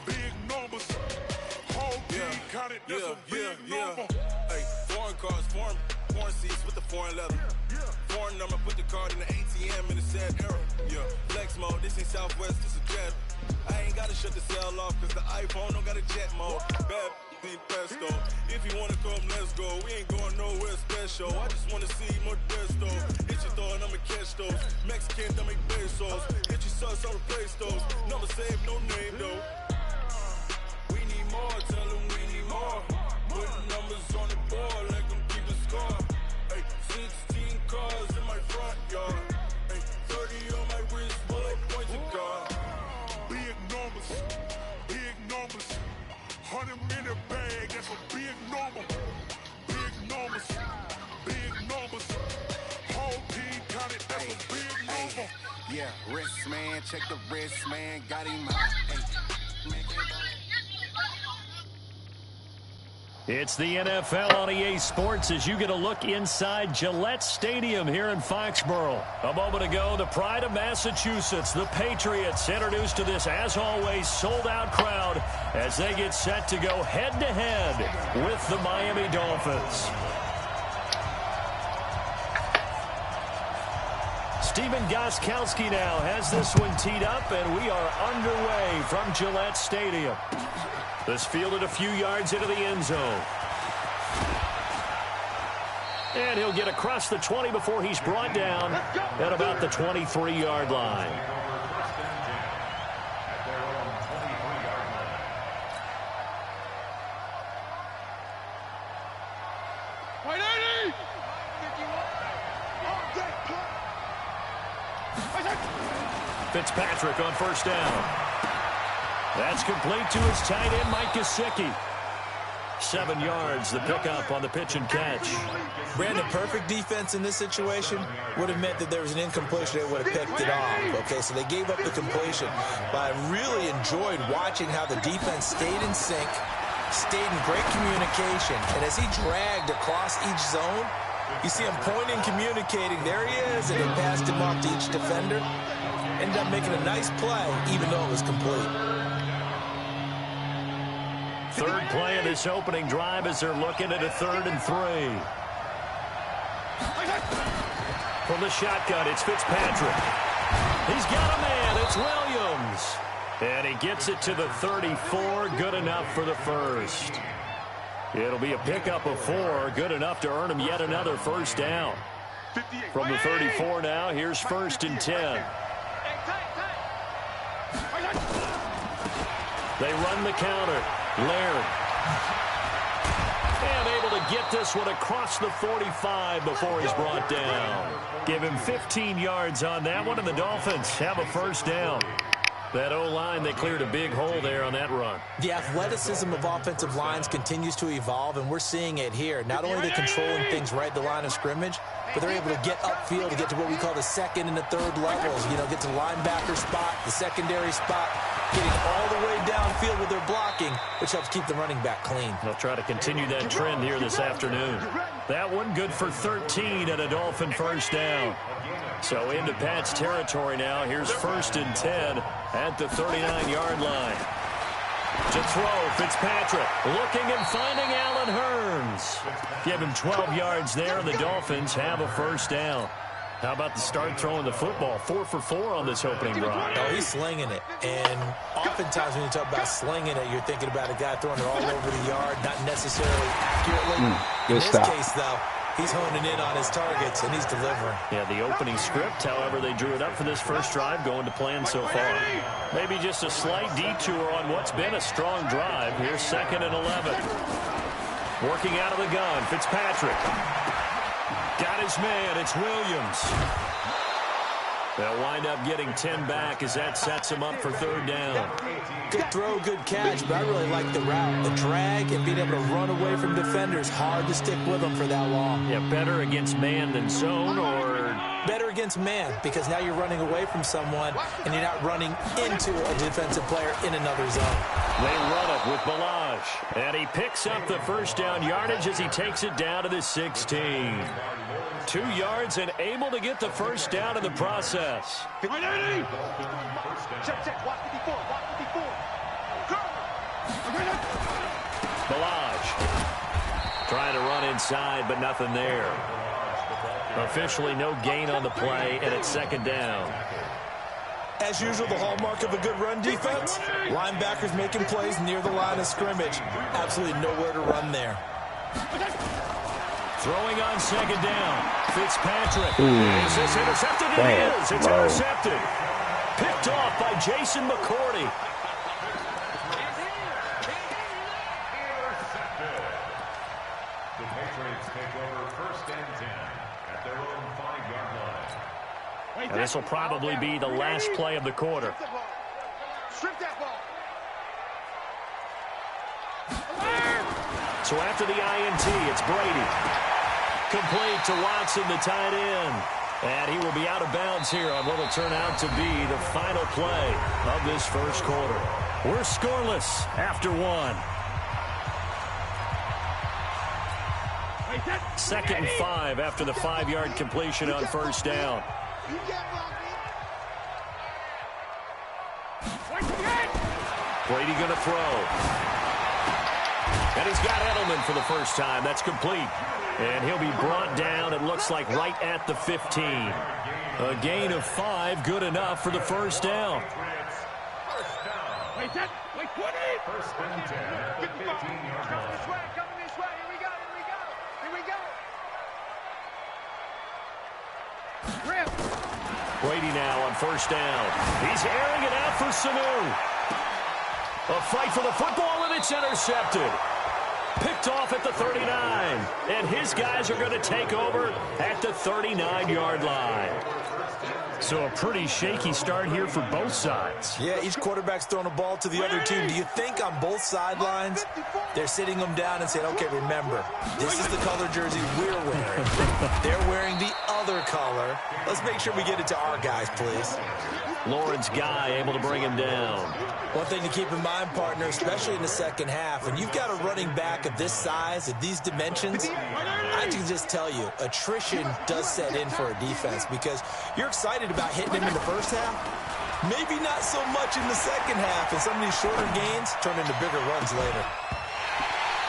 big numbers. Whole team counted, that's a big number. Hey, foreign cars, foreign seats with the foreign leather. Foreign number, put the card in the ATM in a sad era. Yeah, flex mode, this ain't Southwest, this a jet. I ain't gotta shut the cell off, cause the iPhone don't got a jet mode. Bad ain't pesto. If you wanna come, let's go. We ain't going nowhere special. I just wanna see more desto. Hit your thought, I'ma catch those. Mexican, don't make pesos. Hit your sus, I'll replace those. Number save, no name though. We need more, tell them we need more. Putting numbers on the board, let them keep the score. Hey, 16 cars in my front yard. Hey, 30 on my wrist, bullet points a car. Big numbers, big numbers. 100-minute bag, that's a big number. Big numbers, big numbers. Whole team counted, that's a big number. Yeah, wrist man, check the wrist man, got him out. It's the NFL on EA Sports as you get a look inside Gillette Stadium here in Foxborough. A moment ago, the pride of Massachusetts, the Patriots, introduced to this, as always, sold-out crowd as they get set to go head-to-head with the Miami Dolphins. Stephen Gostkowski now has this one teed up, and we are underway from Gillette Stadium. This fielded a few yards into the end zone. And he'll get across the 20 before he's brought down at about the 23-yard line. Fitzpatrick on first down. That's complete to his tight end, Mike Gesicki. 7 yards, the pickup on the pitch and catch. Brandon, perfect defense in this situation would have meant that there was an incompletion. They would have picked it off. Okay, so they gave up the completion. But I really enjoyed watching how the defense stayed in sync, stayed in great communication. And as he dragged across each zone, you see him pointing, communicating. There he is, and he passed him off to each defender. Ended up making a nice play, even though it was complete. Third play of this opening drive as they're looking at a 3rd and 3. From the shotgun, it's Fitzpatrick. He's got a man. It's Williams. And he gets it to the 34. Good enough for the first. It'll be a pickup of 4. Good enough to earn him yet another first down. From the 34 now, here's 1st and 10. They run the counter. Laird. And able to get this one across the 45 before he's brought down. Give him 15 yards on that one, and the Dolphins have a first down. That O-line, they cleared a big hole there on that run. The athleticism of offensive lines continues to evolve, and we're seeing it here. Not only are they controlling things right at the line of scrimmage, but they're able to get upfield to get to what we call the 2nd and the 3rd levels. You know, get to the linebacker spot, the secondary spot, getting all the way downfield with their blocking, which helps keep the running back clean. They'll try to continue that trend here this afternoon. That one good for 13 and a Dolphin first down. So into Pat's territory now. Here's 1st and 10 at the 39-yard line. To throw, Fitzpatrick looking and finding Allen Hurns. Give him 12 yards there, and the Dolphins have a first down. How about the start throwing the football? 4 for 4 on this opening drive. Oh, he's slinging it. And oftentimes when you talk about slinging it, you're thinking about a guy throwing it all over the yard, not necessarily accurately. In this case, though, he's honing in on his targets, and he's delivering. Yeah, the opening script, however, they drew it up for this first drive, going to plan so far. Maybe just a slight detour on what's been a strong drive. Here's 2nd and 11. Working out of the gun, Fitzpatrick. Got his man, it's Williams. They'll wind up getting 10 back as that sets him up for 3rd down. Good throw, good catch, but I really like the route. The drag and being able to run away from defenders, hard to stick with them for that long. Yeah, better against man than zone, or better against man because now you're running away from someone and you're not running into a defensive player in another zone. They run it with Balaj, and he picks up the first down yardage as he takes it down to the 16. 2 yards and able to get the first down in the process. Balaj trying to run inside, but nothing there. Officially no gain on the play, and it's second down. As usual, the hallmark of a good run defense, linebackers making plays near the line of scrimmage. Absolutely nowhere to run there. Throwing on second down. Fitzpatrick. Is this intercepted? It is. It's intercepted. Picked off by Jason McCourty. The Patriots take over first and 10 at their own 5-yard line. And this will probably be the last play of the quarter. Strip that ball. So after the INT, it's Brady. Complete to Watson, the tight end. And he will be out of bounds here on what will turn out to be the final play of this first quarter. We're scoreless after one. Second and 5 after the 5-yard completion on first down. Brady going to throw. And he's got Edelman for the first time. That's complete. And he'll be brought down, it looks like, right at the 15. A gain of 5, good enough for the first down. First and 10 at the 15-yard line. Coming this way. Here we go. Brady now on first down. He's airing it out for Sanu. A fight for the football, and it's intercepted. Picked off at the 39. And his guys are going to take over at the 39-yard line. So a pretty shaky start here for both sides. Yeah, each quarterback's throwing a ball to the other team. Do you think on both sidelines they're sitting them down and saying, okay, remember, this is the color jersey we're wearing. They're wearing the other color. Let's make sure we get it to our guys, please. Lawrence Guy able to bring him down. One thing to keep in mind, partner, especially in the second half, when you've got a running back of this size, of these dimensions, I can just tell you, attrition does set in for a defense because you're excited about hitting him in the first half. Maybe not so much in the second half, and some of these shorter gains turn into bigger runs later.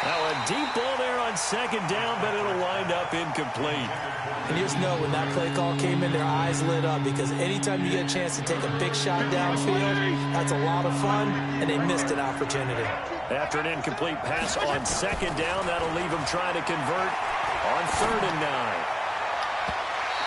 Now a deep ball there on second down, but it'll wind up incomplete. And you just know when that play call came in, their eyes lit up because anytime you get a chance to take a big shot downfield, that's a lot of fun, and they missed an opportunity. After an incomplete pass on second down, that'll leave them trying to convert on 3rd and 9.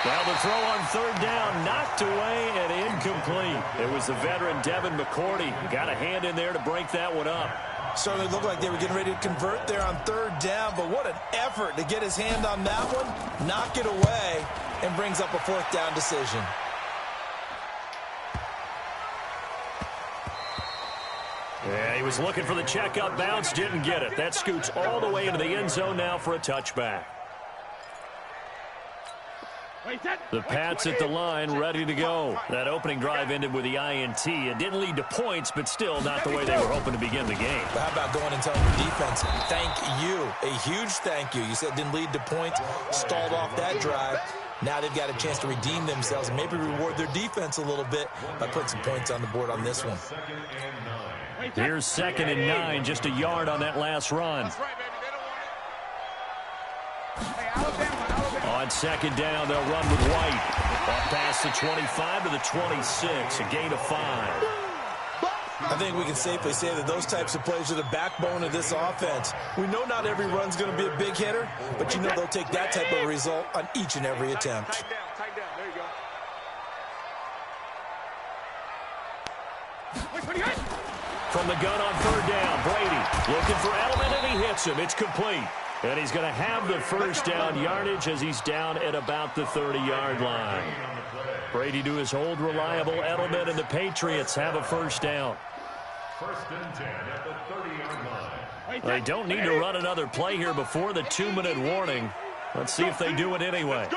Well, the throw on 3rd down, knocked away and incomplete. It was the veteran Devin McCourty who got a hand in there to break that one up. Certainly looked like they were getting ready to convert there on 3rd down, but what an effort to get his hand on that one, knock it away, and brings up a 4th down decision. Yeah, he was looking for the check-up bounce, didn't get it. That scoots all the way into the end zone now for a touchback. The Pats at the line, ready to go. That opening drive ended with the INT. It didn't lead to points, but still not the way they were hoping to begin the game. But how about going and telling your defense, thank you, a huge thank you. You said it didn't lead to points, stalled off that drive. Now they've got a chance to redeem themselves and maybe reward their defense a little bit by putting some points on the board on this one. Here's 2nd and 9, just a yard on that last run. On 2nd down, they'll run with White. Up past the 25 to the 26, a gain of 5. I think we can safely say that those types of plays are the backbone of this offense. We know not every run's going to be a big hitter, but you know they'll take that type of result on each and every attempt. Tight down. There you go. From the gun on 3rd down, Brady looking for Edelman, and he hits him. It's complete. And he's going to have the first down yardage as he's down at about the 30-yard line. Brady to his old reliable Edelman, and the Patriots have a first down. First and 10 at the 30-yard line. They don't need to run another play here before the 2-minute warning. Let's see if they do it anyway.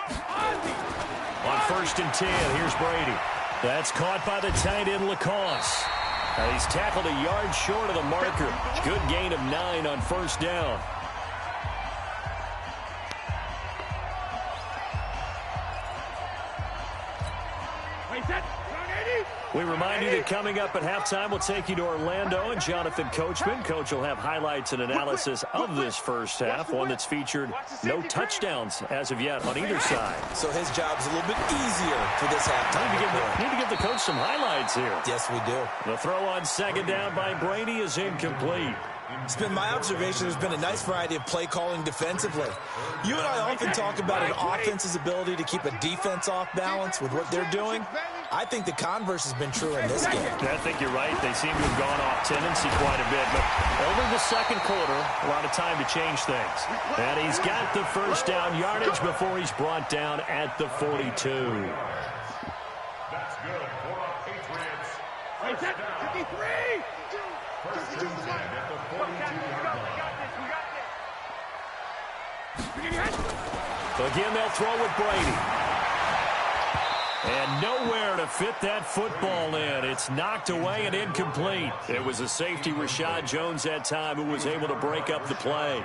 On 1st and 10, here's Brady. That's caught by the tight end, Lacoste. And he's tackled a yard short of the marker. Good gain of 9 on 1st down. We remind you that coming up at halftime, we'll take you to Orlando and Jonathan Coachman. Coach will have highlights and analysis of this first half, one that's featured no touchdowns as of yet on either side. So his job's a little bit easier for this halftime. Need to give the coach some highlights here. Yes, we do. The throw on 2nd down by Brady is incomplete. It's been my observation there's been a nice variety of play calling defensively. You and I often talk about an offense's ability to keep a defense off balance with what they're doing. I think the converse has been true in this game. I think you're right. They seem to have gone off tendency quite a bit, but over the 2nd quarter, a lot of time to change things. And he's got the 1st down yardage before he's brought down at the 42. That's good for our Patriots. First down. 53! 1st and 10 at the 42-yard line. Again, they'll throw with Brady. And nowhere to fit that football in. It's knocked away and incomplete. It was a safety, Rashad Jones, that time, who was able to break up the play.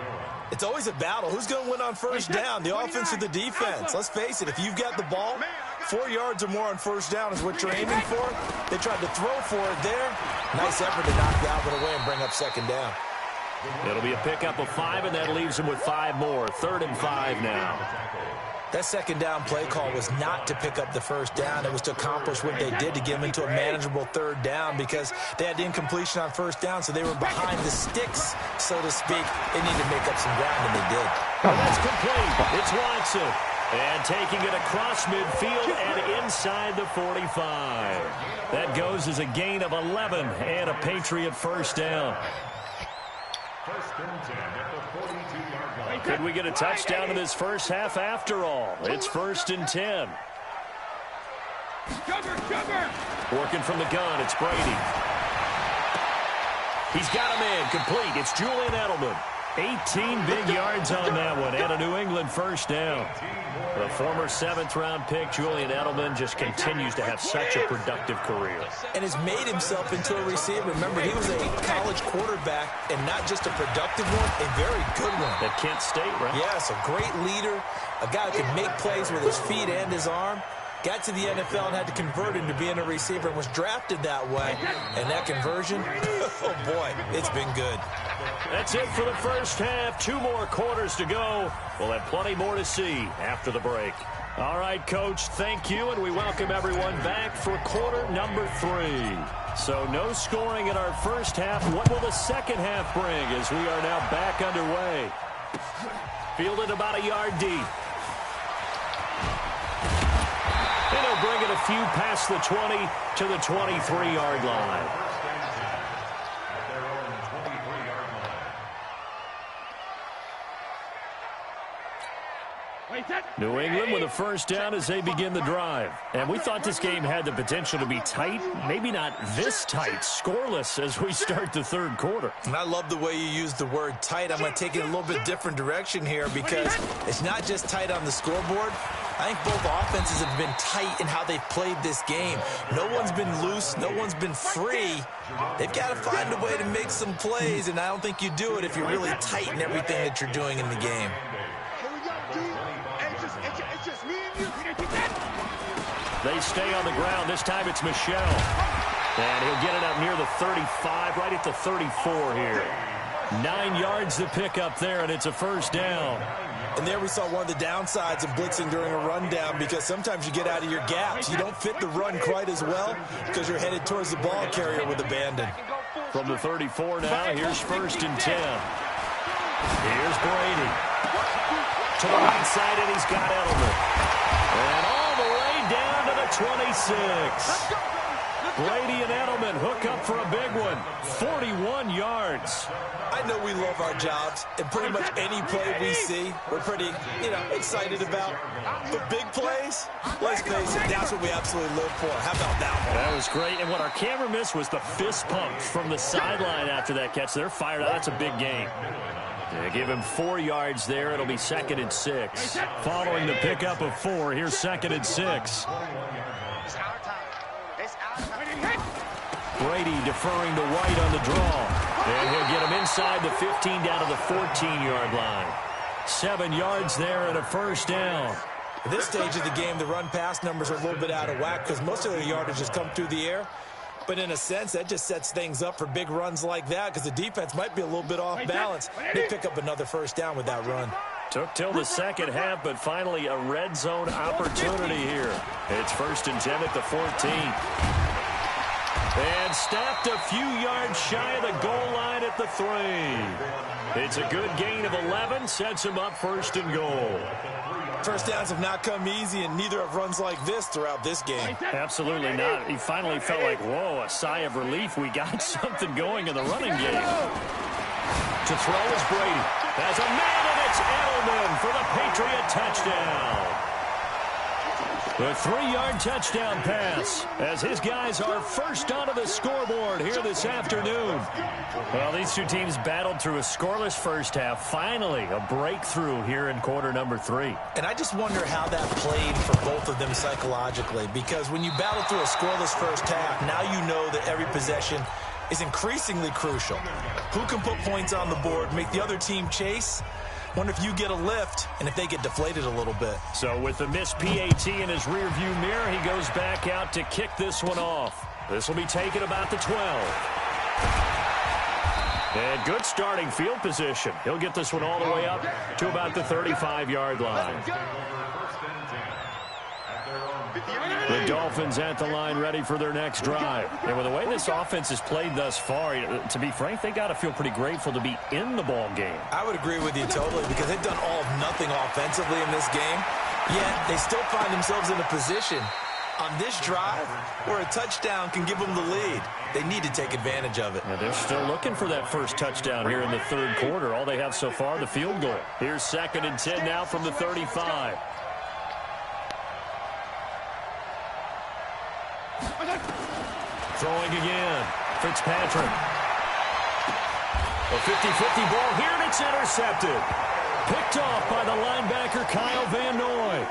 It's always a battle. Who's going to win on 1st down, the offense or the defense? Let's face it, if you've got the ball, 4 yards or more on 1st down is what you're aiming for. They tried to throw for it there. Nice effort to knock Galvin away and bring up 2nd down. It'll be a pickup of 5, and that leaves them with 5 more. 3rd and 5 now. That 2nd down play call was not to pick up the 1st down. It was to accomplish what they did to get them into a manageable 3rd down because they had incompletion on 1st down, so they were behind the sticks, so to speak. They needed to make up some ground, and they did. And that's complete. It's Watson. And taking it across midfield and inside the 45. That goes as a gain of 11 and a Patriot 1st down. 1st and 10 at the 42-yard line. Could we get a touchdown in this first half after all? It's 1st and 10. Working from the gun, it's Brady. He's got him in, complete. It's Julian Edelman. 18 big yards on that one, and a New England 1st down. The former 7th-round pick, Julian Edelman, just continues to have such a productive career. And has made himself into a receiver. Remember, he was a college quarterback, and not just a productive one, a very good one. At Kent State, right? Yes, a great leader, a guy who can make plays with his feet and his arm. Got to the NFL and had to convert into being a receiver and was drafted that way. And that conversion, oh boy, it's been good. That's it for the first half. 2 more quarters to go. We'll have plenty more to see after the break. All right, Coach, thank you, and we welcome everyone back for quarter number 3. So no scoring in our first half. What will the second half bring as we are now back underway? Fielded about a yard deep. And he'll bring it a few past the 20 to the 23-yard line. New England with a 1st down as they begin the drive. And we thought this game had the potential to be tight, maybe not this tight, scoreless as we start the 3rd quarter. And I love the way you use the word tight. I'm going to take it a little bit different direction here because it's not just tight on the scoreboard. I think both offenses have been tight in how they've played this game. No one's been loose. No one's been free. They've got to find a way to make some plays, and I don't think you do it if you're really tight in everything that you're doing in the game. They stay on the ground. This time it's Michel. And he'll get it up near the 35, right at the 34 here. 9 yards to pick up there, and it's a 1st down. And there we saw one of the downsides of blitzing during a rundown because sometimes you get out of your gaps. You don't fit the run quite as well because you're headed towards the ball carrier with abandon. From the 34 now, here's 1st and 10. Here's Brady. To the right side, and he's got Edelman. And all the way down to the 26. Brady and Edelman hook up for a big one. 41 yards. I know we love our jobs, and pretty much any play we see, we're pretty, excited about. But big plays, let's face it, that's what we absolutely live for. How about that one? That was great, and what our camera missed was the fist pump from the sideline after that catch. They're fired out. That's a big game. They give him 4 yards there. It'll be 2nd and 6. Following the pickup of 4, here's 2nd and 6. Brady deferring to White on the draw. And he'll get him inside the 15 down to the 14-yard line. 7 yards there and a first down. At this stage of the game, the run-pass numbers are a little bit out of whack because most of their yardage has come through the air. But in a sense, that just sets things up for big runs like that because the defense might be a little bit off balance. They pick up another first down with that run. Took till the second half, but finally a red zone opportunity here. It's 1st and 10 at the 14. And snapped a few yards shy of the goal line at the 3. It's a good gain of 11, sets him up 1st and goal. First downs have not come easy, and neither have runs like this throughout this game. Absolutely not. He finally felt like, whoa, a sigh of relief. We got something going in the running game. To throw is Brady. Has a man, and it's Edelman for the Patriot touchdown. The 3-yard touchdown pass as his guys are first onto the scoreboard here this afternoon. Well, these two teams battled through a scoreless first half. Finally, a breakthrough here in quarter number 3. And I just wonder how that played for both of them psychologically, because when you battle through a scoreless first half, now you know that every possession is increasingly crucial. Who can put points on the board, make the other team chase? Wonder if you get a lift and if they get deflated a little bit. So with the missed PAT in his rearview mirror, he goes back out to kick this one off. This will be taken about the 12. And good starting field position. He'll get this one all the way up to about the 35-yard line. The Dolphins at the line ready for their next drive. And with the way this offense has played thus far, to be frank, they got to feel pretty grateful to be in the ball game. I would agree with you totally because they've done all of nothing offensively in this game. Yet they still find themselves in a position on this drive where a touchdown can give them the lead. They need to take advantage of it. And they're still looking for that first touchdown here in the third quarter. All they have so far, the field goal. Here's 2nd and 10 now from the 35. Throwing again. Fitzpatrick. A 50-50 ball here, and it's intercepted. Picked off by the linebacker, Kyle Van Noy.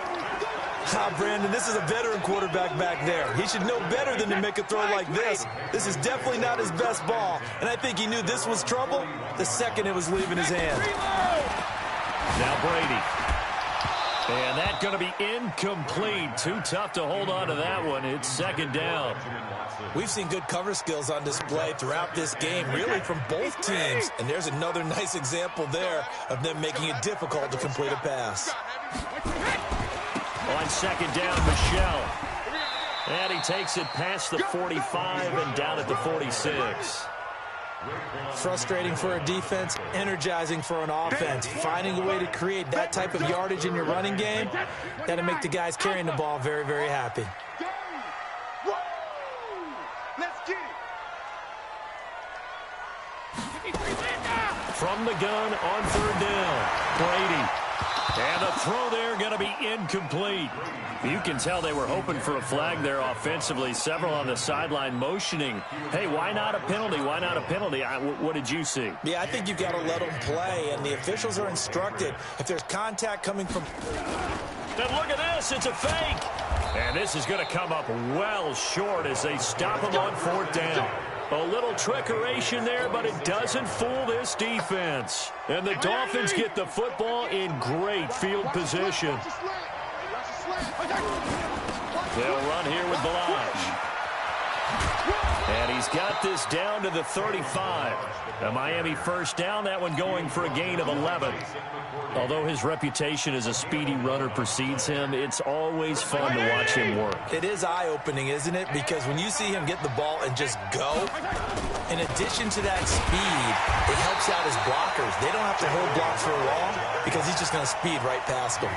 Brandon, this is a veteran quarterback back there. He should know better than to make a throw like this. This is definitely not his best ball, and I think he knew this was trouble the second it was leaving his hand. Now Brady. And that's going to be incomplete. Too tough to hold on to that one. It's 2nd down. We've seen good cover skills on display throughout this game, really from both teams. And there's another nice example there of them making it difficult to complete a pass. On 2nd down, Michelle. And he takes it past the 45 and down at the 46. Frustrating for a defense, energizing for an offense. Finding a way to create that type of yardage in your running game, that'll make the guys carrying the ball very, very happy. From the gun on 3rd down, Brady. And the throw there going to be incomplete. You can tell they were hoping for a flag there offensively. Several on the sideline motioning, hey, why not a penalty? Why not a penalty? What did you see? Yeah, I think you've got to let them play, and the officials are instructed if there's contact coming from... Then look at this. It's a fake. And this is going to come up well short as they stop him on 4th down. A little trickeration there, but it doesn't fool this defense. And the Dolphins get the football in great field position. They'll run here with Balaj. And he's got this down to the 35. A Miami first down, that one going for a gain of 11. Although his reputation as a speedy runner precedes him, it's always fun to watch him work. It is eye-opening, isn't it? Because when you see him get the ball and just go, in addition to that speed, it helps out his blockers. They don't have to hold blocks for long because he's just going to speed right past them.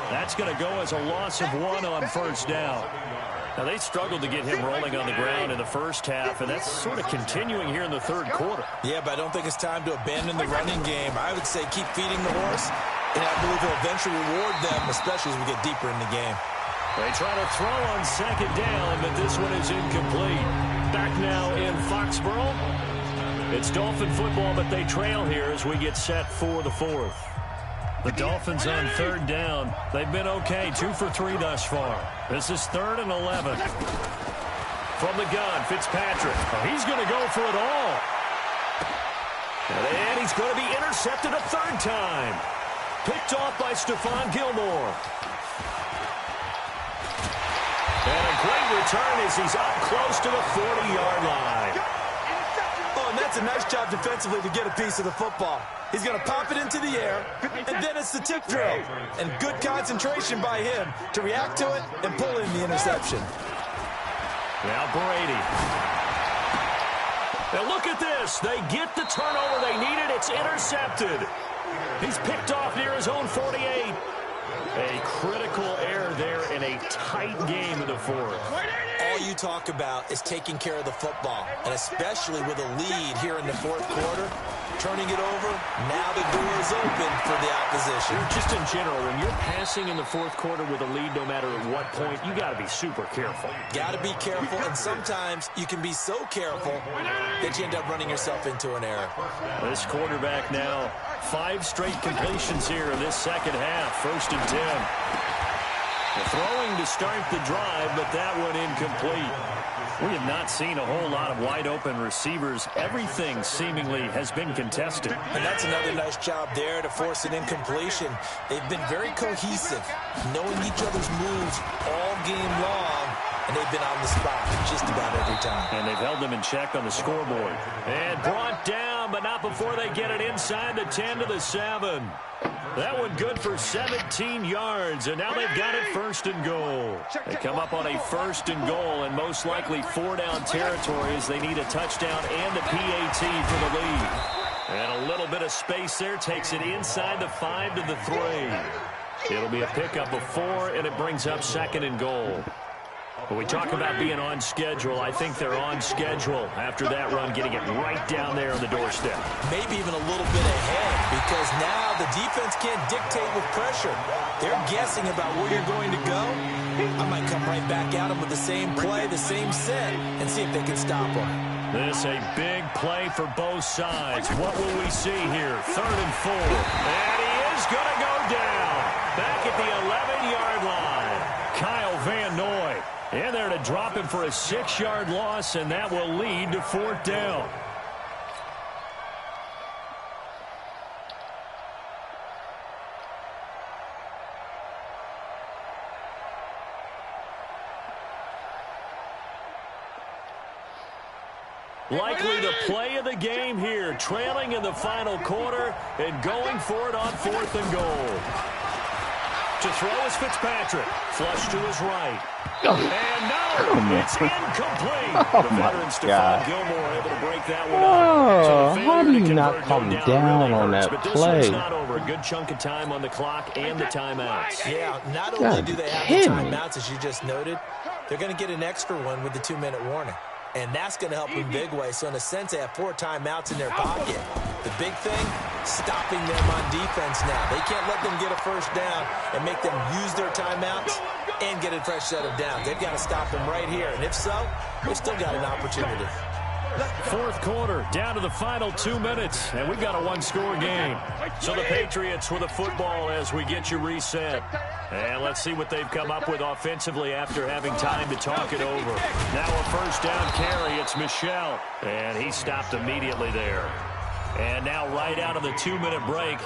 That's going to go as a loss of 1 on 1st down. Now, they struggled to get him rolling on the ground in the first half, and that's sort of continuing here in the 3rd quarter. Yeah, but I don't think it's time to abandon the running game. I would say keep feeding the horse, and I believe he'll eventually reward them, especially as we get deeper in the game. They try to throw on 2nd down, but this one is incomplete. Back now in Foxborough. It's Dolphin football, but they trail here as we get set for the fourth. The Dolphins on third down. They've been okay, 2 for 3 thus far. This is 3rd and 11. From the gun, Fitzpatrick. He's going to go for it all. And he's going to be intercepted a third time. Picked off by Stephon Gilmore. And a great return as he's up close to the 40-yard line. Oh, and that's a nice job defensively to get a piece of the football. He's going to pop it into the air, and then it's the tip drill. And good concentration by him to react to it and pull in the interception. Now Brady. Now look at this. They get the turnover they needed. It's intercepted. He's picked off near his own 48. A critical error there in a tight game in the fourth. All you talk about is taking care of the football, and especially with a lead here in the fourth quarter, turning it over, now the door is open for the opposition. Just in general, when you're passing in the fourth quarter with a lead, no matter at what point, you got to be super careful. Got to be careful, and sometimes you can be so careful that you end up running yourself into an error. This quarterback now, 5 straight completions here in this second half, 1st and 10. The throwing to start the drive, but that one incomplete. We have not seen a whole lot of wide-open receivers. Everything seemingly has been contested. And that's another nice job there to force an incompletion. They've been very cohesive, knowing each other's moves all game long, and they've been on the spot just about every time. And they've held them in check on the scoreboard. And brought down, but not before they get it inside the 10 to the 7. That one good for 17 yards, and now they've got it 1st and goal. They come up on a 1st and goal, and most likely 4-down territory as they need a touchdown and a PAT for the lead. And a little bit of space there takes it inside the 5 to the 3. It'll be a pickup of 4, and it brings up 2nd and goal. When we talk about being on schedule, I think they're on schedule after that run, getting it right down there on the doorstep. Maybe even a little bit ahead, because now the defense can't dictate with pressure. They're guessing about where you're going to go. I might come right back at them with the same play, the same set, and see if they can stop them. This a big play for both sides. What will we see here? 3rd and 4. And he is going to go down. Back at the 11-yard line. Kyle Van Noy in there to drop him for a 6-yard loss, and that will lead to 4th down. Likely the play of the game here, trailing in the final quarter and going for it on 4th and goal. To throw is Fitzpatrick. Flush to his right. And no, it's incomplete. The veteran Stephon Gilmore able to break that one up. So how do you not come down really on that but this play? one's not over. A good chunk of time on the clock and the timeouts. Yeah, not only do they have the timeouts, as you just noted, they're going to get an extra one with the 2-minute warning. And that's going to help in big way. So in a sense, they have 4 timeouts in their pocket. The big thing, stopping them on defense now. They can't let them get a 1st down and make them use their timeouts and get a fresh set of downs. They've got to stop them right here. And if so, they've still got an opportunity. 4th quarter, down to the final 2 minutes, and we've got a 1-score game. So the Patriots with the football as we get you reset. And let's see what they've come up with offensively after having time to talk it over. Now a 1st down carry. It's Michel, and he stopped immediately there. And now right out of the 2-minute break,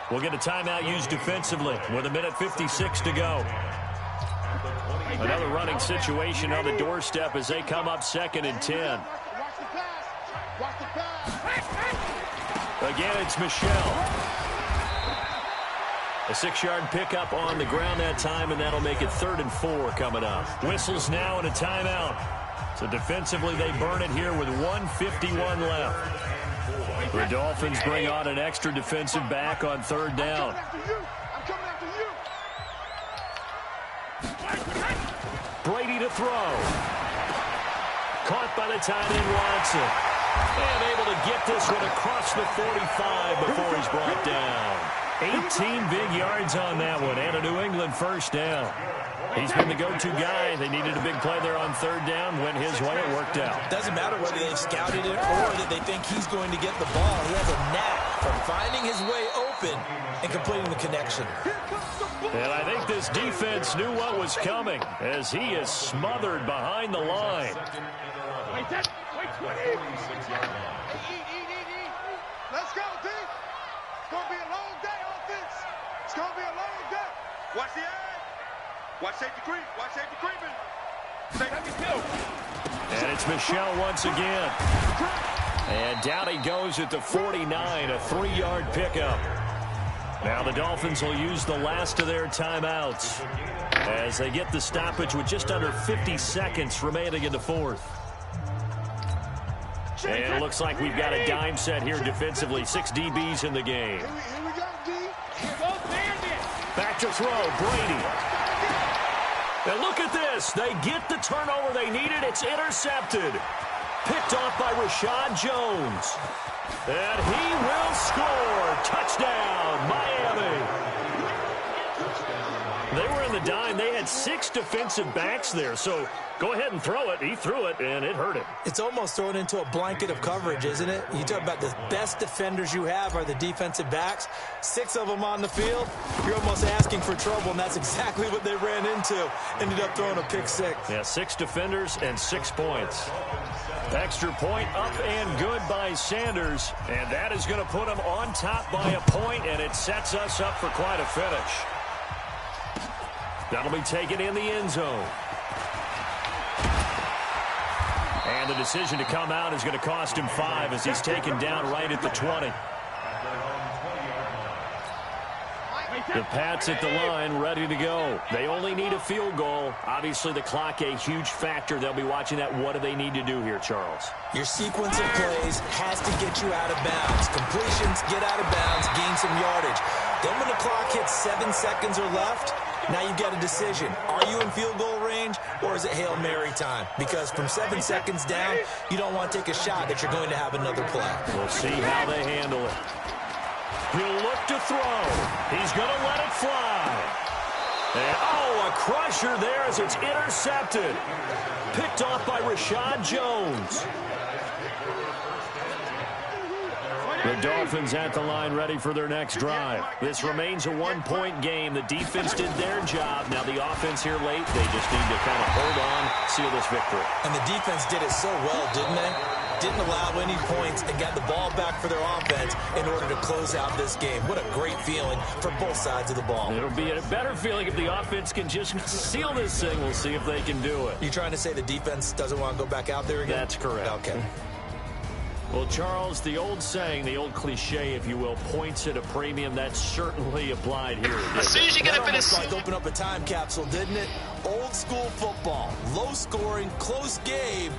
we'll get a timeout used defensively with 1:56 to go. Another running situation on the doorstep as they come up 2nd and 10. Again, it's Michel. A 6-yard pickup on the ground that time, and that'll make it 3rd and 4 coming up. Whistles now and a timeout. So defensively, they burn it here with 1:51 left. The Dolphins bring on an extra defensive back on 3rd down. Brady to throw. Caught by the tight end Watson. And able to get this one across the 45 before he's brought down. 18 big yards on that one, and a New England first down. He's been the go-to guy. They needed a big play there on third down. Went his way. It worked out. Doesn't matter whether they've scouted it or that they think he's going to get the ball. He has a knack for finding his way open and completing the connection. And I think this defense knew what was coming as he is smothered behind the line. Wait, 20. Let's go, D. It's going to be a long day, offense. It's going to be a long day. Watch the eye. Watch safety creep. Watch safety creeping. Safety kill. And it's Michel once again. And down he goes at the 49, a 3-yard pickup. Now the Dolphins will use the last of their timeouts as they get the stoppage with just under 50 seconds remaining in the fourth. And it looks like we've got a dime set here defensively. 6 DBs in the game. Here we go, D. Back to throw, Brady. And look at this. They get the turnover they needed. It's intercepted. Picked off by Rashad Jones. And he will score. Touchdown, Miami. They were in the dime. They had 6 defensive backs there. So go ahead and throw it. He threw it, and it hurt him. It's almost thrown into a blanket of coverage, isn't it? You talk about the best defenders you have are the defensive backs. 6 of them on the field. You're almost asking for trouble, and that's exactly what they ran into. Ended up throwing a pick 6. Yeah, 6 defenders and 6 points. Extra point up and good by Sanders. And that is going to put him on top by a point, and it sets us up for quite a finish. That'll be taken in the end zone. And the decision to come out is going to cost him 5 as he's taken down right at the 20. The Pats at the line, ready to go. They only need a field goal. Obviously, the clock a huge factor. They'll be watching that. What do they need to do here, Charles? Your sequence of plays has to get you out of bounds. Completions, get out of bounds, gain some yardage. Then when the clock hits 7 seconds or left, now you've got a decision. Are you in field goal range, or is it Hail Mary time? Because from 7 seconds down, you don't want to take a shot that you're going to have another play. We'll see how they handle it. He'll look to throw. He's going to let it fly. And, oh, a crusher there as it's intercepted. Picked off by Rashad Jones. The Dolphins at the line ready for their next drive. This remains a 1-point game. The defense did their job. Now the offense here late, they just need to kind of hold on, seal this victory. And the defense did it so well, didn't they? Didn't allow any points and got the ball back for their offense in order to close out this game. What a great feeling for both sides of the ball. It'll be a better feeling if the offense can just seal this thing. We'll see if they can do it. You trying to say the defense doesn't want to go back out there again? That's correct. Okay. Well, Charles, the old saying, the old cliche, if you will, points at a premium, that certainly applied here. As soon as you get up in a... Like open up a time capsule, didn't it? Old school football. Low scoring, close game.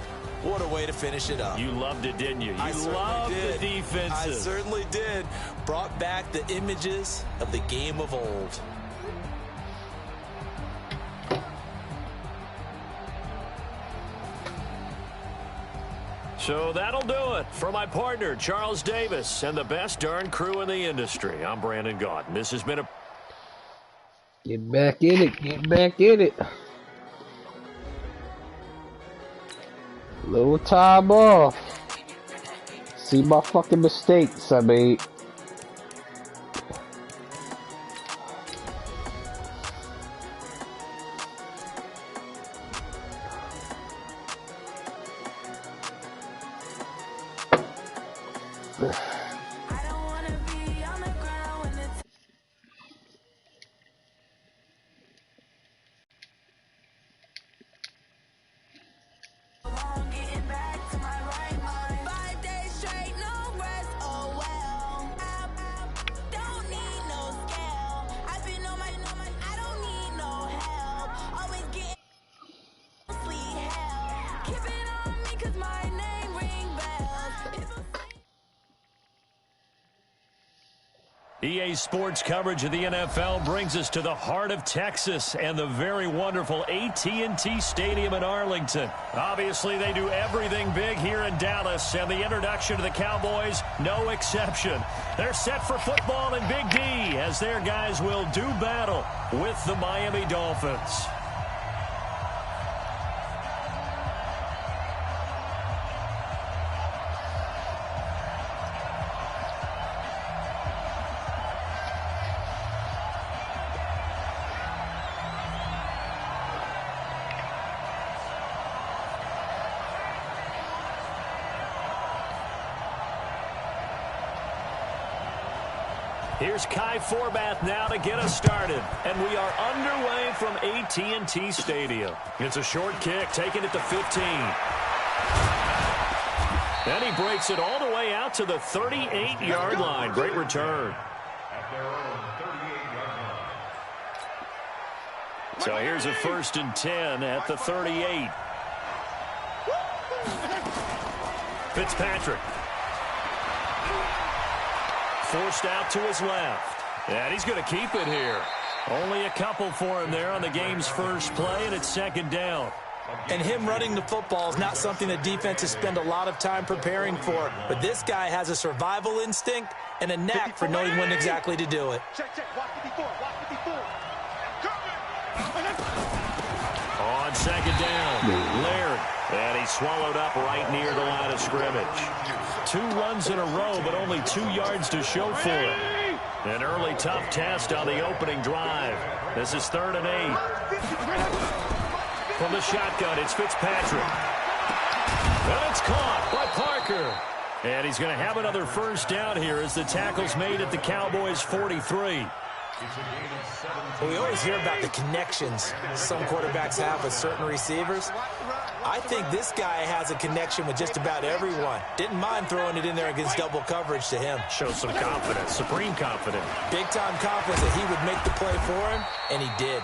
What a way to finish it up. You loved it, didn't you? You loved the defenses. I certainly did. Brought back the images of the game of old. So that'll do it for my partner, Charles Davis, and the best darn crew in the industry. I'm Brandon Gaudin. This has been a... Get back in it. Get back in it. Little time off. See my fucking mistakes I made. EA Sports coverage of the NFL brings us to the heart of Texas and the very wonderful AT&T Stadium in Arlington. Obviously, they do everything big here in Dallas, and the introduction to the Cowboys, no exception. They're set for football in Big D as their guys will do battle with the Miami Dolphins. Here's Kai Forbath now to get us started. And we are underway from AT&T Stadium. It's a short kick, taking it to 15. And he breaks it all the way out to the 38-yard line. Great return. At their own 38-yard line. So here's a 1st and 10 at the 38. Fitzpatrick. Forced out to his left. And he's going to keep it here. Only a couple for him there on the game's first play, and it's 2nd down. And him running the football is not something that defenses spend a lot of time preparing for. But this guy has a survival instinct and a knack for knowing when exactly to do it. Check. Watch 54. Watch 54. On 2nd down, Laird. And he's swallowed up right near the line of scrimmage. 2 runs in a row, but only 2 yards to show for it. An early tough test on the opening drive. This is 3rd and 8. From the shotgun, it's Fitzpatrick. And it's caught by Parker. And he's going to have another 1st down here as the tackle's made at the Cowboys' 43. Well, we always hear about the connections some quarterbacks have with certain receivers. I think this guy has a connection with just about everyone. Didn't mind throwing it in there against double coverage to him. Shows some confidence, supreme confidence. Big-time confidence that he would make the play for him, and he did.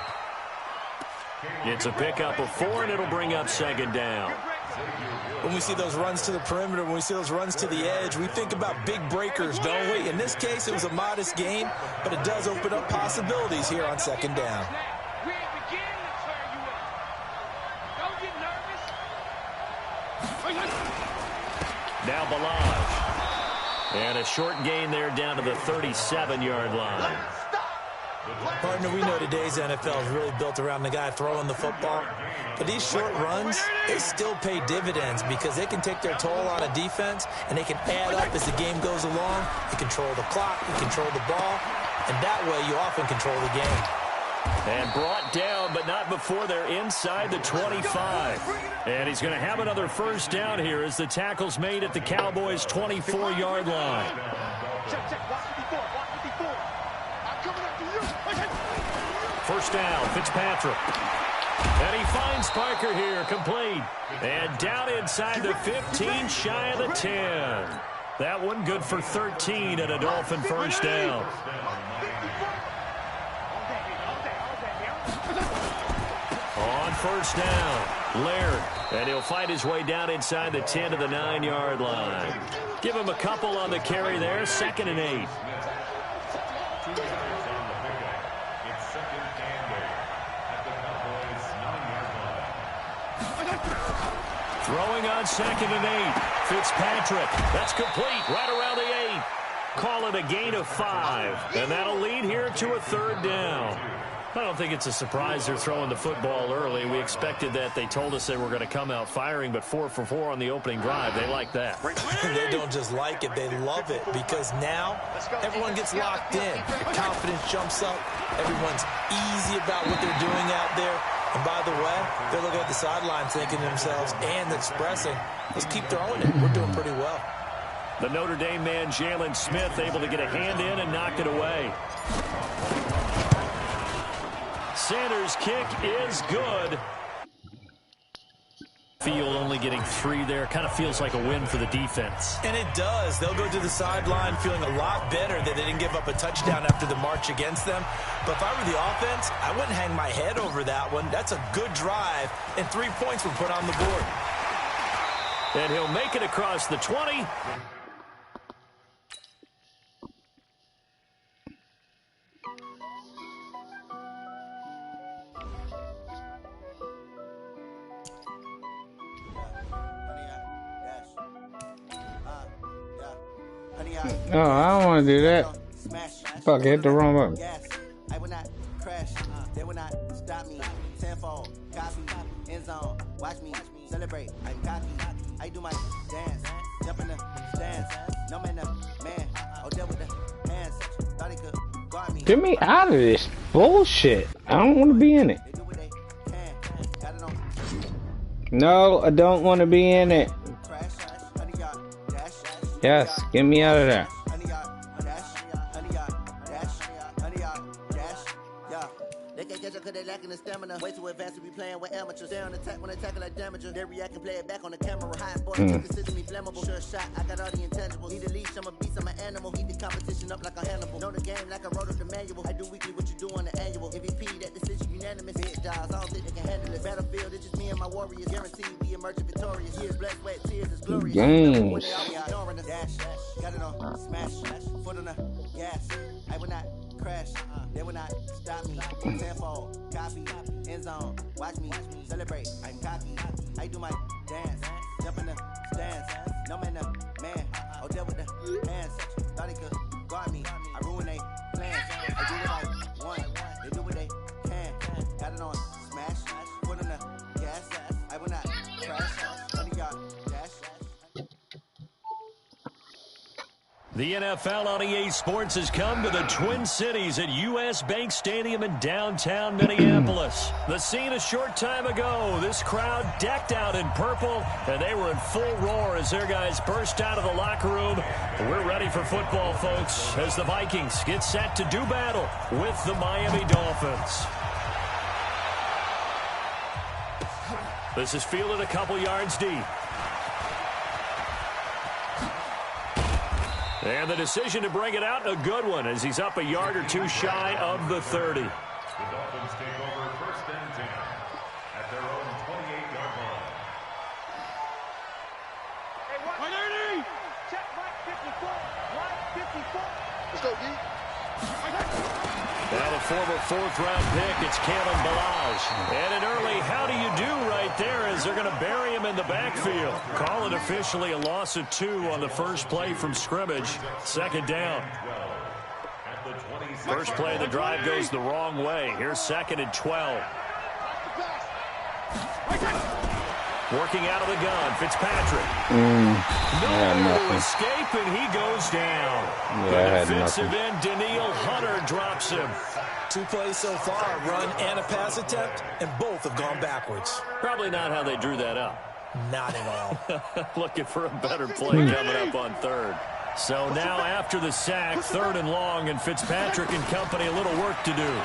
It's a pickup of 4, and it'll bring up 2nd down. When we see those runs to the perimeter, when we see those runs to the edge, we think about big breakers, don't we? In this case, it was a modest gain, but it does open up possibilities here on 2nd down. We ain't beginning to turn you up. Don't get nervous. Now Balaj. And a short gain there down to the 37-yard line. Partner, we know today's NFL is really built around the guy throwing the football. But these short runs, they still pay dividends because they can take their toll on a defense and they can add up as the game goes along. You control the clock, you control the ball, and that way you often control the game. And brought down, but not before they're inside the 25. And he's going to have another 1st down here as the tackle's made at the Cowboys' 24-yard line. Check. Watch 54. Watch 54. I'm coming after you. 1st down, Fitzpatrick. And he finds Parker here, complete. And down inside the 15, shy of the 10. That one good for 13 and a Dolphin 1st down. On 1st down, Laird. And he'll fight his way down inside the 10 to the 9-yard line. Give him a couple on the carry there, 2nd and 8. Throwing on 2nd and 8. Fitzpatrick. That's complete right around the 8. Call it a gain of 5. And that'll lead here to a 3rd down. I don't think it's a surprise they're throwing the football early. We expected that. They told us they were going to come out firing, but 4 for 4 on the opening drive. They like that. They don't just like it, they love it, because now everyone gets locked in. Confidence jumps up. Everyone's easy about what they're doing out there. And by the way, they're looking at the sideline thinking to themselves and expressing, let's keep throwing it. We're doing pretty well. The Notre Dame man, Jalen Smith, able to get a hand in and knock it away. Sanders' kick is good. Field only getting 3 there. Kind of feels like a win for the defense. And it does. They'll go to the sideline feeling a lot better that they didn't give up a touchdown after the march against them. But if I were the offense, I wouldn't hang my head over that one. That's a good drive, and 3 points were put on the board. And he'll make it across the 20. Oh, I don't want to do that. Fuck, hit the wrong button. I will not crash. They will not stop me. Tenfold, copy, end zone. Watch me celebrate. I'm cocky. I do my dance. Jump in the stands. No man, man. Oh, deal with the hands. Thought he could guard me. Get me out of this bullshit. I don't want to be in it. No, I don't want to be in it. Yes, get me out of there. Way too advanced to be playing with amateurs. They on attack when they tackle like damager. They react and play it back on the camera. High boy, consider me flammable. Sure shot, I got all the intangibles. Need a leash, I'm a beast, I'm an animal. Heat the competition up like a Hannibal. Know the game like I wrote up the manual. I do weekly what you do on the annual. MVP, that decision unanimous. Big dials, I don't think they can handle it. Battlefield, it's just me and my warriors. Guaranteed we emerge victorious. Years, blood, sweat, tears, is glorious. Games. Dash, got it on, smash, foot on the gas. I will not crash. They will not stop me. Tenfold, copy, end zone. Watch me celebrate. I'm cocky. I do my dance. Jump in the stands. No man, man. Oh, deal with the hands. Thought he could guard me. I ruin they plans. I do what I want. They do what they can. Got it on smash. Foot on the gas. I will not crash. 100-yard dash. The NFL on EA Sports has come to the Twin Cities at U.S. Bank Stadium in downtown Minneapolis. The scene a short time ago, this crowd decked out in purple, and they were in full roar as their guys burst out of the locker room. We're ready for football, folks, as the Vikings get set to do battle with the Miami Dolphins. This is fielded a couple yards deep. And the decision to bring it out, a good one, as he's up a yard or two shy of the 30. The Dolphins take over 1st and 10 at their own 28-yard line. Hey, 180! Check right 54. Right 54. Let's go, D. Now the former 4th-round pick, it's Kalen Balaj. And an early how do you do right there as they're going to bury him in the backfield. Call it officially a loss of 2 on the first play from scrimmage. 2nd down. First play of the drive goes the wrong way. Here's 2nd and 12. Working out of the gun, Fitzpatrick. No escape, and he goes down. Yeah, the defensive end, Daniil Hunter, drops him. 2 plays so far, run and a pass attempt, and both have gone backwards. Probably not how they drew that up. Not at all. Looking for a better play coming up on 3rd. So now after the sack, 3rd and long, and Fitzpatrick and company a little work to do.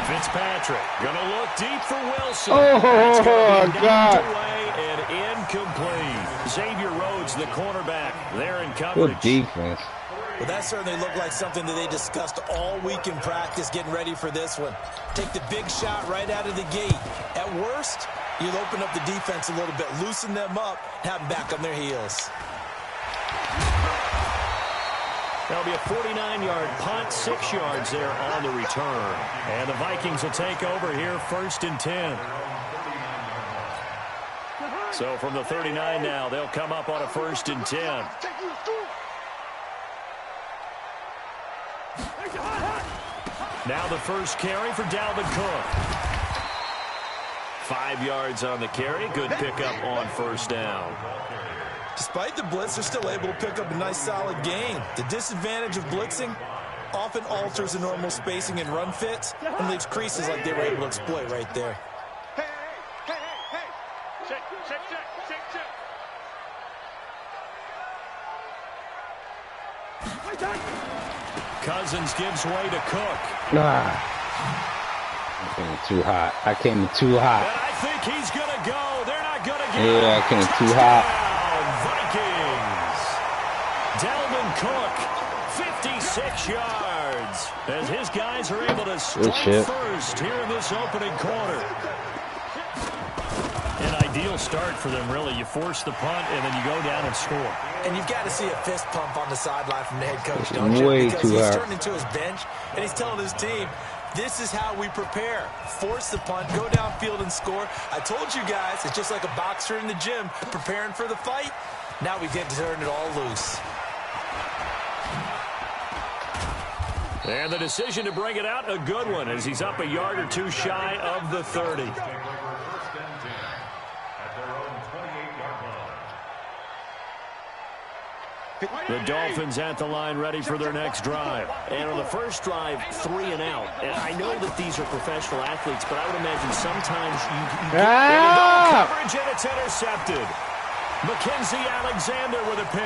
Fitzpatrick gonna look deep for Wilson. Oh, God. Away and incomplete. Xavier Rhodes, the cornerback, there in coverage. Good defense. Well, that certainly looked like something that they discussed all week in practice, getting ready for this one. Take the big shot right out of the gate. At worst, you'll open up the defense a little bit, loosen them up, have them back on their heels. That'll be a 49-yard punt, 6 yards there on the return. And the Vikings will take over here 1st and 10. So from the 39 now, they'll come up on a 1st and 10. Now the first carry for Dalvin Cook. 5 yards on the carry. Good pickup on 1st down. Despite the blitz, they're still able to pick up a nice solid gain. The disadvantage of blitzing often alters the normal spacing and run fits and leaves creases like they were able to exploit right there. Hey. Check. Cousins gives way to Cook. I came too hot. I came too hot. And I think he's going to go. They're not going to get Yeah, I came too hot. Vikings. Dalvin Cook, 56 yards. As his guys are able to strike first here in this opening quarter. An ideal start for them, really. You force the punt, and then you go down and score. And you've got to see a fist pump on the sideline from the head coach, don't you? Way because too he's hard. turning to his bench, and he's telling his team, this is how we prepare. Force the punt, go downfield and score. I told you guys, it's just like a boxer in the gym preparing for the fight. Now we get to turn it all loose. And the decision to bring it out, a good one, as he's up a yard or two shy of the 30. The Dolphins at the line, ready for their next drive. And on the first drive, 3 and out. And I know that these are professional athletes, but I would imagine sometimes you get coverage, and it's intercepted. Mackenzie Alexander with a pick.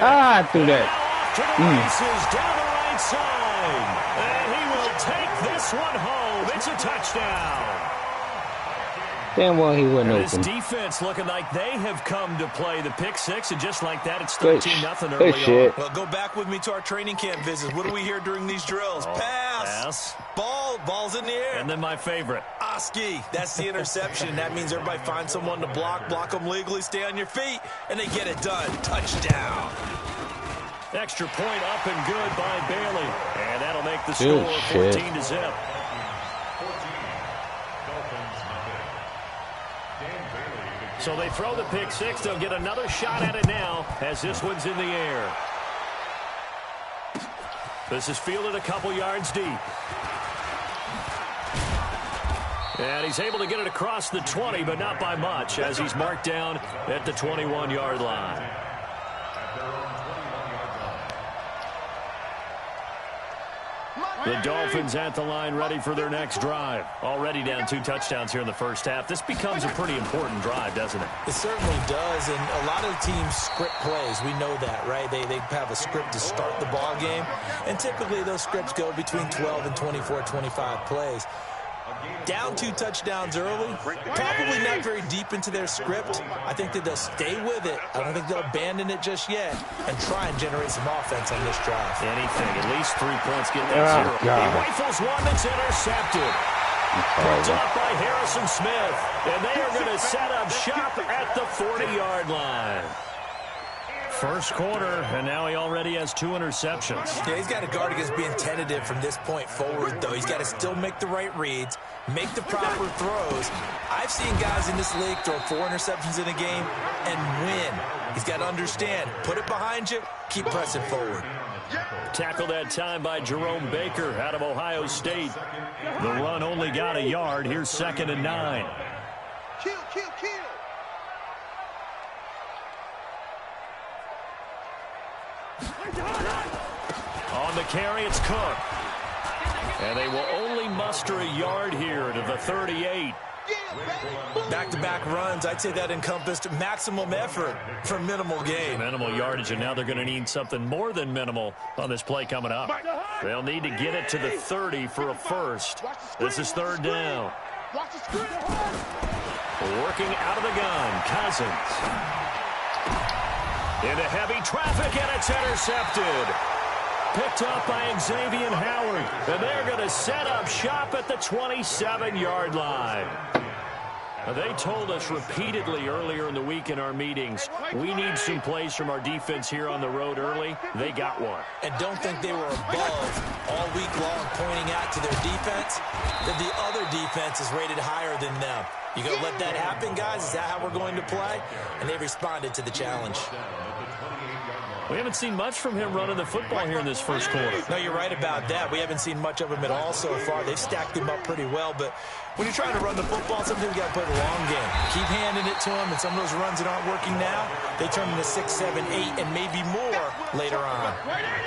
Through that. Now off to the races down the right side. And he will take this one home. It's a touchdown. Damn well he wasn't This open. defense looking like they have come to play the pick six, and just like that, it's 13-0 early Good shit. on. Well, go back with me to our training camp visits. What do we hear during these drills? Pass. Ball's in the air. And then my favorite. Oski. That's the interception. That means everybody finds someone to block them legally, stay on your feet, and they get it done. Touchdown. Extra point up and good by Bailey. And that'll make the score 14-0. So they throw the pick six. They'll get another shot at it now as this one's in the air. This is fielded a couple yards deep. And he's able to get it across the 20, but not by much, as he's marked down at the 21-yard line. The Dolphins at the line, ready for their next drive. Already down 2 touchdowns here in the first half. This becomes a pretty important drive, doesn't it? It certainly does, and a lot of teams script plays. We know that, right? They have a script to start the ball game, and typically those scripts go between 12 and 24, 25 plays. Down 2 touchdowns early, probably not very deep into their script. I think that they'll stay with it. I don't think they'll abandon it just yet and try and generate some offense on this drive. Anything, at least 3 points, get that 0. He rifles one that's intercepted. Picked up by Harrison Smith, and they are going to set up shop at the 40-yard line. First quarter, and now he already has 2 interceptions. Yeah, he's got to guard against being tentative from this point forward, though. He's got to still make the right reads, make the proper throws. I've seen guys in this league throw 4 interceptions in a game and win. He's got to understand, put it behind you, keep pressing forward. Tackled that time by Jerome Baker out of Ohio State. The run only got a yard. Here's 2nd and 9. Kill. On the carry, it's Cook. And they will only muster a yard here to the 38. Back-to-back runs, I'd say that encompassed maximum effort for minimal gain. Minimal yardage, and now they're going to need something more than minimal on this play coming up. They'll need to get it to the 30 for a first. This is 3rd down. Working out of the gun, Cousins. Into heavy traffic, and it's intercepted. Picked up by Xavier Howard. And they're going to set up shop at the 27-yard line. Now, they told us repeatedly earlier in the week in our meetings, we need some plays from our defense here on the road early. They got one. And don't think they were above all week long pointing out to their defense that the other defense is rated higher than them. You going to let that happen, guys? Is that how we're going to play? And they responded to the challenge. We haven't seen much from him running the football here in this first quarter. No, you're right about that. We haven't seen much of him at all so far. They've stacked him up pretty well, but when you're trying to run the football, sometimes you got to play the long game. Keep handing it to him, and some of those runs that aren't working now, they turn into 6, 7, 8, and maybe more later on.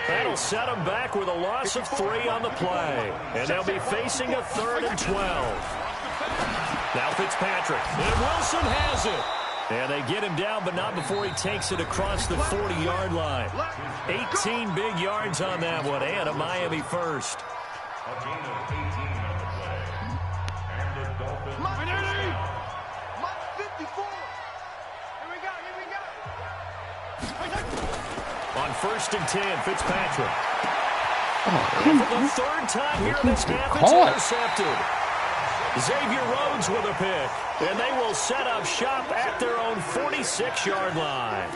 That'll set them back with a loss of 3 on the play, and they'll be facing a 3rd and 12. Now Fitzpatrick, and Wilson has it. And they get him down, but not before he takes it across the 40-yard line. 18 big yards on that one, and a Miami first. A gain of 18 on the play. And the Dolphins. Mike 54. Here we go. On 1st and 10, Fitzpatrick. And for the 3rd time here in this half, it's intercepted. Xavier Rhodes with a pick, and they will set up shop at their own 46-yard line.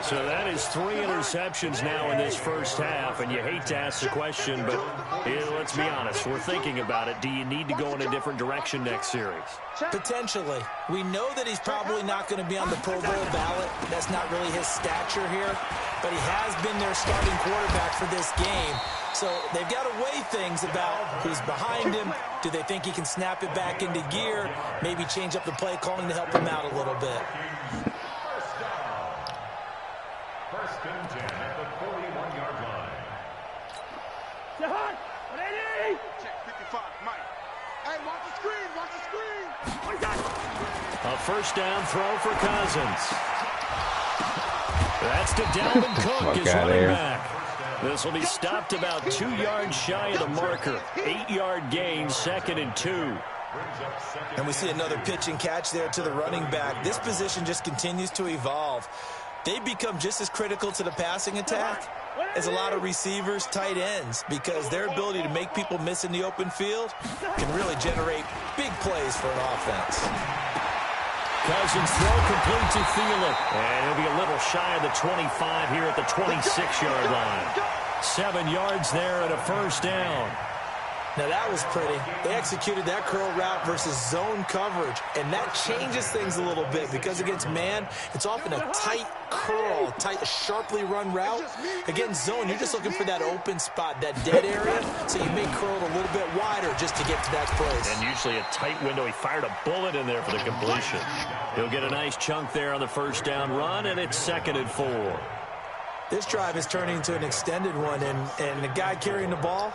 So that is 3 interceptions now in this first half, and you hate to ask the question, but let's be honest, we're thinking about it. Do you need to go in a different direction next series? Potentially. We know that he's probably not going to be on the Pro Bowl ballot. That's not really his stature here, but he has been their starting quarterback for this game. So they've got to weigh things about who's behind him. Do they think he can snap it back into gear? Maybe change up the play calling to help him out a little bit. First and 10 at the 41-yard line. Check 55, Mike. Hey, watch the screen, watch the screen. A first down throw for Cousins. That's to Dalvin Cook, his running back. This will be stopped about 2 yards shy of the marker. 8-yard gain, 2nd and 2. And we see another pitch and catch there to the running back. This position just continues to evolve. They become just as critical to the passing attack as a lot of receivers, tight ends, because their ability to make people miss in the open field can really generate big plays for an offense. Cousins throw complete to Thielen. And he'll be a little shy of the 25 here at the 26-yard line. 7 yards there and a first down. Now that was pretty. They executed that curl route versus zone coverage, and that changes things a little bit because against man, it's often a tight curl, tight, sharply run route. Against zone, you're just looking for that open spot, that dead area, so you may curl it a little bit wider just to get to that place. And usually a tight window. He fired a bullet in there for the completion. He'll get a nice chunk there on the first down run, and it's 2nd and 4. This drive is turning into an extended one, and the guy carrying the ball,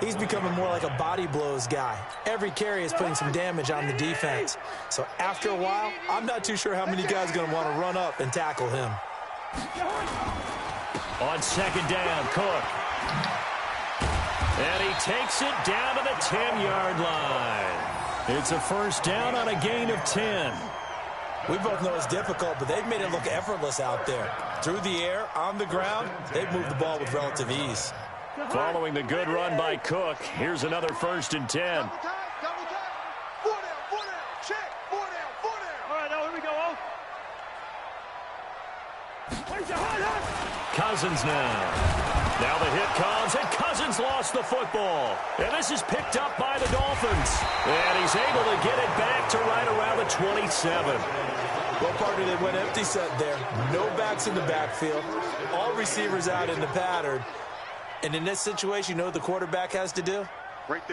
he's becoming more like a body blows guy. Every carry is putting some damage on the defense. So after a while, I'm not too sure how many guys are going to want to run up and tackle him. On 2nd down, Cook. And he takes it down to the 10-yard line. It's a first down on a gain of 10. We both know it's difficult, but they've made it look effortless out there. Through the air, on the ground, they've moved the ball with relative ease. Following the good run by Cook, here's another 1st and 10. Double time, double time. 4 down, check. 4 down, 4 down. All right, now here we go, Cousins now. Now the hit comes, and Cousins lost the football. And this is picked up by the Dolphins. And he's able to get it back to right around the 27. Well, partner, they went empty set there. No backs in the backfield. All receivers out in the pattern. And in this situation, you know what the quarterback has to do?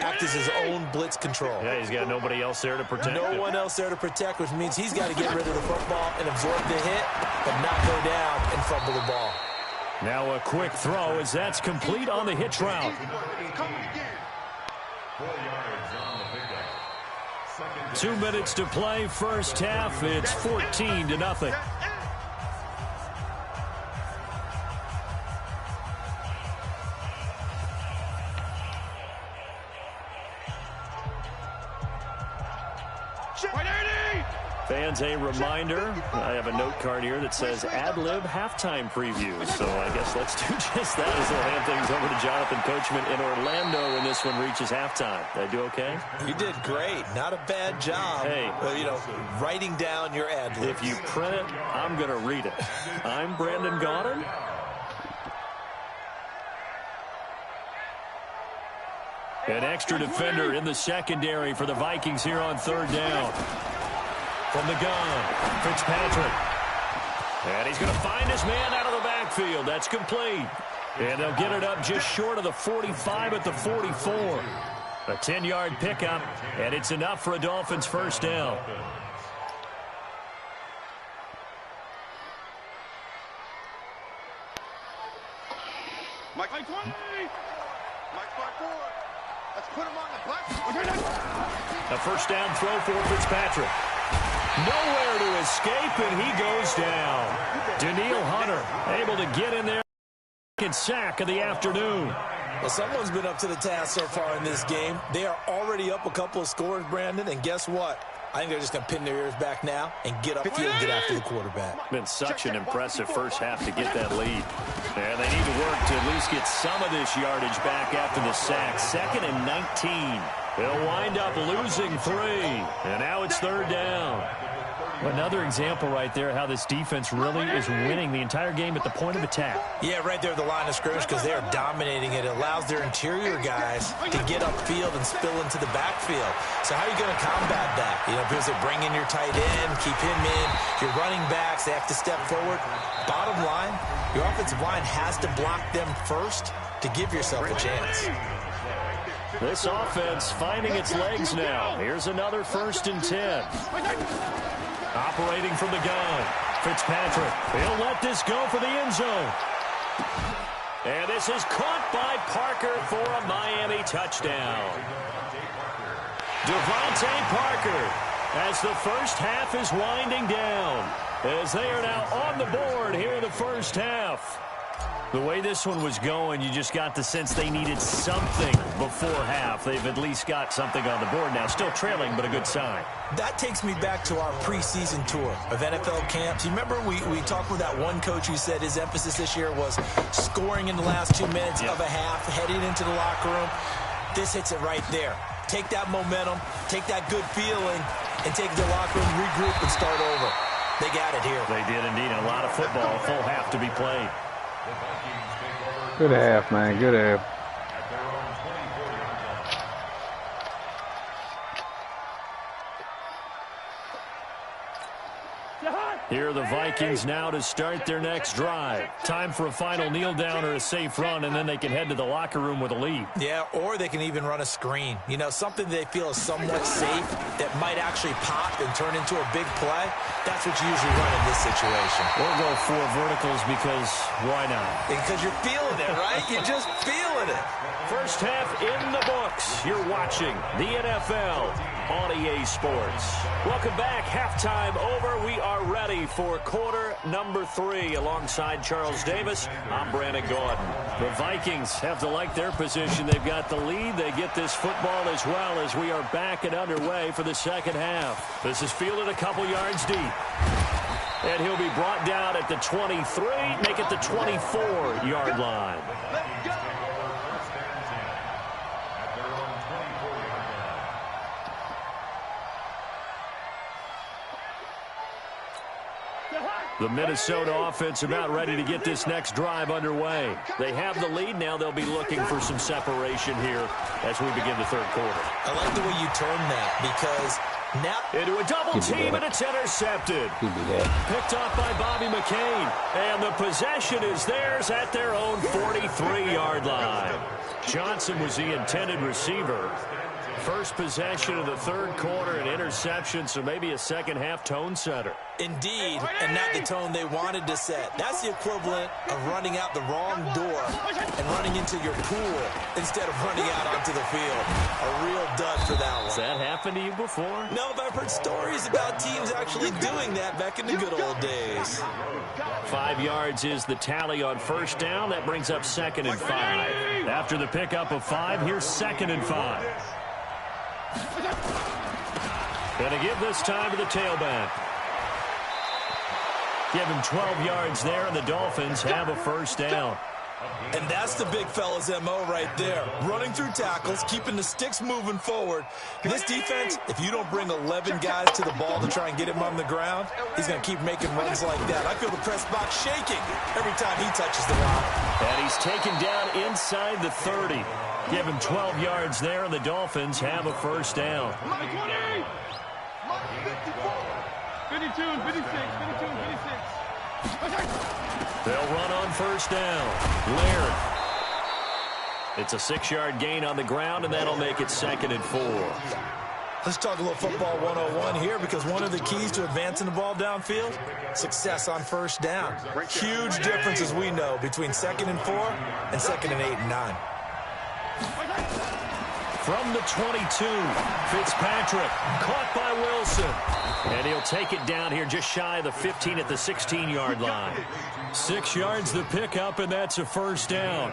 Act as his own blitz control. Yeah, he's got nobody else there to protect him. No one else there to protect, which means he's got to get rid of the football and absorb the hit, but not go down and fumble the ball. Now a quick throw as that's complete on the hitch route. 4 yards on the pickup. 2 minutes to play, first half. It's 14-0. Fans, a reminder, I have a note card here that says ad-lib halftime preview. So I guess let's do just that as we'll hand things over to Jonathan Coachman in Orlando when this one reaches halftime. Did I do okay? You did great. Not a bad job. Hey. Writing down your ad-lib. If you print it, I'm going to read it. I'm Brandon Gaudin. An extra defender in the secondary for the Vikings here on 3rd down. From the gun, Fitzpatrick. And he's going to find his man out of the backfield. That's complete. And they'll get it up just short of the 45 at the 44. A 10-yard pickup, and it's enough for a Dolphins first down. Mike 20. Mike 4. Let's put him on the black. A first down throw for Fitzpatrick. Nowhere to escape, and he goes down. Daniil Hunter able to get in there. Second sack of the afternoon. Well, someone's been up to the task so far in this game. They are already up a couple of scores, Brandon, and guess what? I think they're just going to pin their ears back now and get upfield and get after the quarterback. Been such an impressive first half to get that lead. And they need to work to at least get some of this yardage back after the sack. 2nd and 19. They'll wind up losing 3. And now it's 3rd down. Another example right there how this defense really is winning the entire game at the point of attack. Yeah, right there at the line of scrimmage because they are dominating it. It allows their interior guys to get upfield and spill into the backfield. So how are you going to combat that? Because they bring in your tight end, keep him in. Your running backs, they have to step forward. Bottom line, your offensive line has to block them first to give yourself a chance. This offense finding its legs now. Here's another 1st and 10. Operating from the gun. Fitzpatrick. He'll let this go for the end zone. And this is caught by Parker for a Miami touchdown. Devontae Parker, as the first half is winding down, as they are now on the board here in the first half. The way this one was going, you just got the sense they needed something before half. They've at least got something on the board now. Still trailing, but a good sign. That takes me back to our preseason tour of NFL camps. You remember we talked with that one coach who said his emphasis this year was scoring in the last 2 minutes of a half, heading into the locker room. This hits it right there. Take that momentum, take that good feeling, and take the locker room, regroup, and start over. They got it here. They did indeed. A lot of football, full half to be played. Good half, man. Good half. Here are the Vikings now to start their next drive. Time for a final kneel down or a safe run, and then they can head to the locker room with a lead. Yeah, or they can even run a screen. You know, something they feel is somewhat safe that might actually pop and turn into a big play. That's what you usually run in this situation. Or go 4 verticals because why not? Because you're feeling it, right? You're just feeling it. First half in the books. You're watching the NFL on EA Sports. Welcome back. Halftime over. We are ready for quarter number 3. Alongside Charles Davis, I'm Brandon Gordon. The Vikings have to like their position. They've got the lead. They get this football as well as we are back and underway for the second half. This is fielded a couple yards deep. And he'll be brought down at the 23, make it the 24-yard line. The Minnesota offense about ready to get this next drive underway. They have the lead. Now they'll be looking for some separation here as we begin the third quarter. I like the way you turn that because now into a double team, and it's intercepted. Picked off by Bobby McCain. And the possession is theirs at their own 43-yard line. Johnson was the intended receiver. First possession of the third quarter, an interception, so maybe a second-half tone setter. Indeed, and not the tone they wanted to set. That's the equivalent of running out the wrong door and running into your pool instead of running out onto the field. A real dud for that one. Has that happened to you before? No, but I've heard stories about teams actually doing that back in the good old days. 5 yards is the tally on first down. That brings up 2nd and 5. After the pickup of 5, here's 2nd and 5. Gonna give this time to the tailback. Give him 12 yards there, and the Dolphins have a first down. And that's the big fella's MO right there. Running through tackles, keeping the sticks moving forward. This defense, if you don't bring 11 guys to the ball to try and get him on the ground, he's going to keep making runs like that. I feel the press box shaking every time he touches the rock. And he's taken down inside the 30. Give him 12 yards there, and the Dolphins have a first down. 52 and 56, 52 and 56. They'll run on first down. Laird. It's a 6-yard gain on the ground, and that'll make it 2nd and 4. Let's talk a little football 101 here, because one of the keys to advancing the ball downfield, success on first down. Huge difference, as we know, between 2nd and 4 and 2nd and 8 and 9. From the 22, Fitzpatrick caught by Wilson. And he'll take it down here just shy of the 15 at the 16-yard line. 6 yards the pickup, and that's a first down.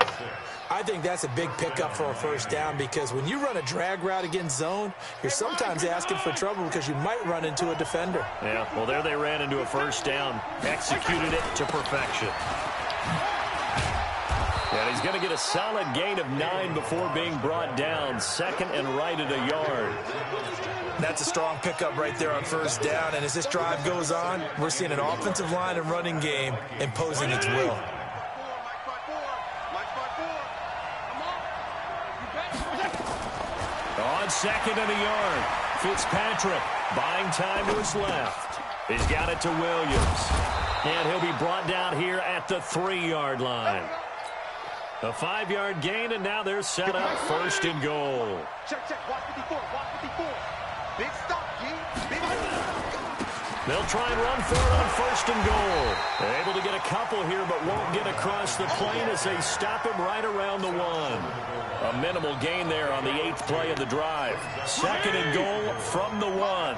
I think that's a big pickup for a first down, because when you run a drag route against zone, you're sometimes asking for trouble because you might run into a defender. Yeah, well, there they ran into a first down, executed it to perfection. And he's going to get a solid gain of 9 before being brought down. 2nd and right at a yard. That's a strong pickup right there on first down. And as this drive goes on, we're seeing an offensive line and running game imposing its will. On 2nd and a yard, Fitzpatrick buying time to his left. He's got it to Williams. And he'll be brought down here at the 3-yard line. A 5-yard gain, and now they're set up first and goal. Check, check. Watch 54. Watch 54. Big stop, G. Big They'll try and run for it on first and goal. They're able to get a couple here, but won't get across the plane as they stop him right around the 1. A minimal gain there on the 8th play of the drive. Second and goal from the 1.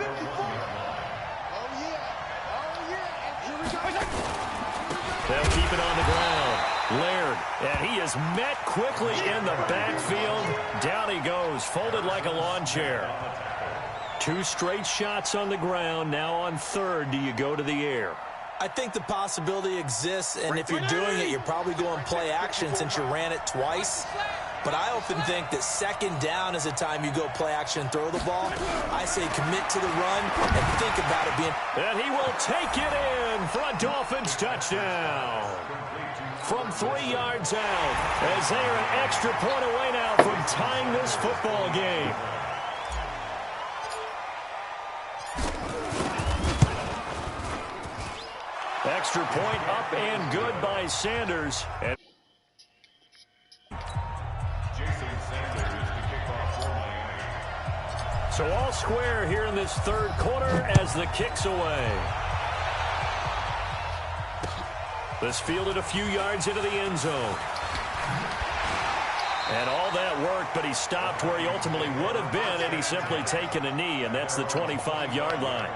They'll keep it on the ground. Laird, and he is met quickly in the backfield. Down he goes, folded like a lawn chair. 2 straight shots on the ground. Now on third, do you go to the air? I think the possibility exists, and if you're doing it, you're probably going play action since you ran it twice. But I often think that second down is a time you go play action and throw the ball. I say commit to the run and think about it being... And he will take it in for a Dolphins touchdown. From 3 yards out, as they are an extra point away now from tying this football game. Extra point up and good by Sanders. And so all square here in this third quarter as the kick's away. This fielded a few yards into the end zone. And all that worked, but he stopped where he ultimately would have been, and he's simply taken a knee, and that's the 25-yard line.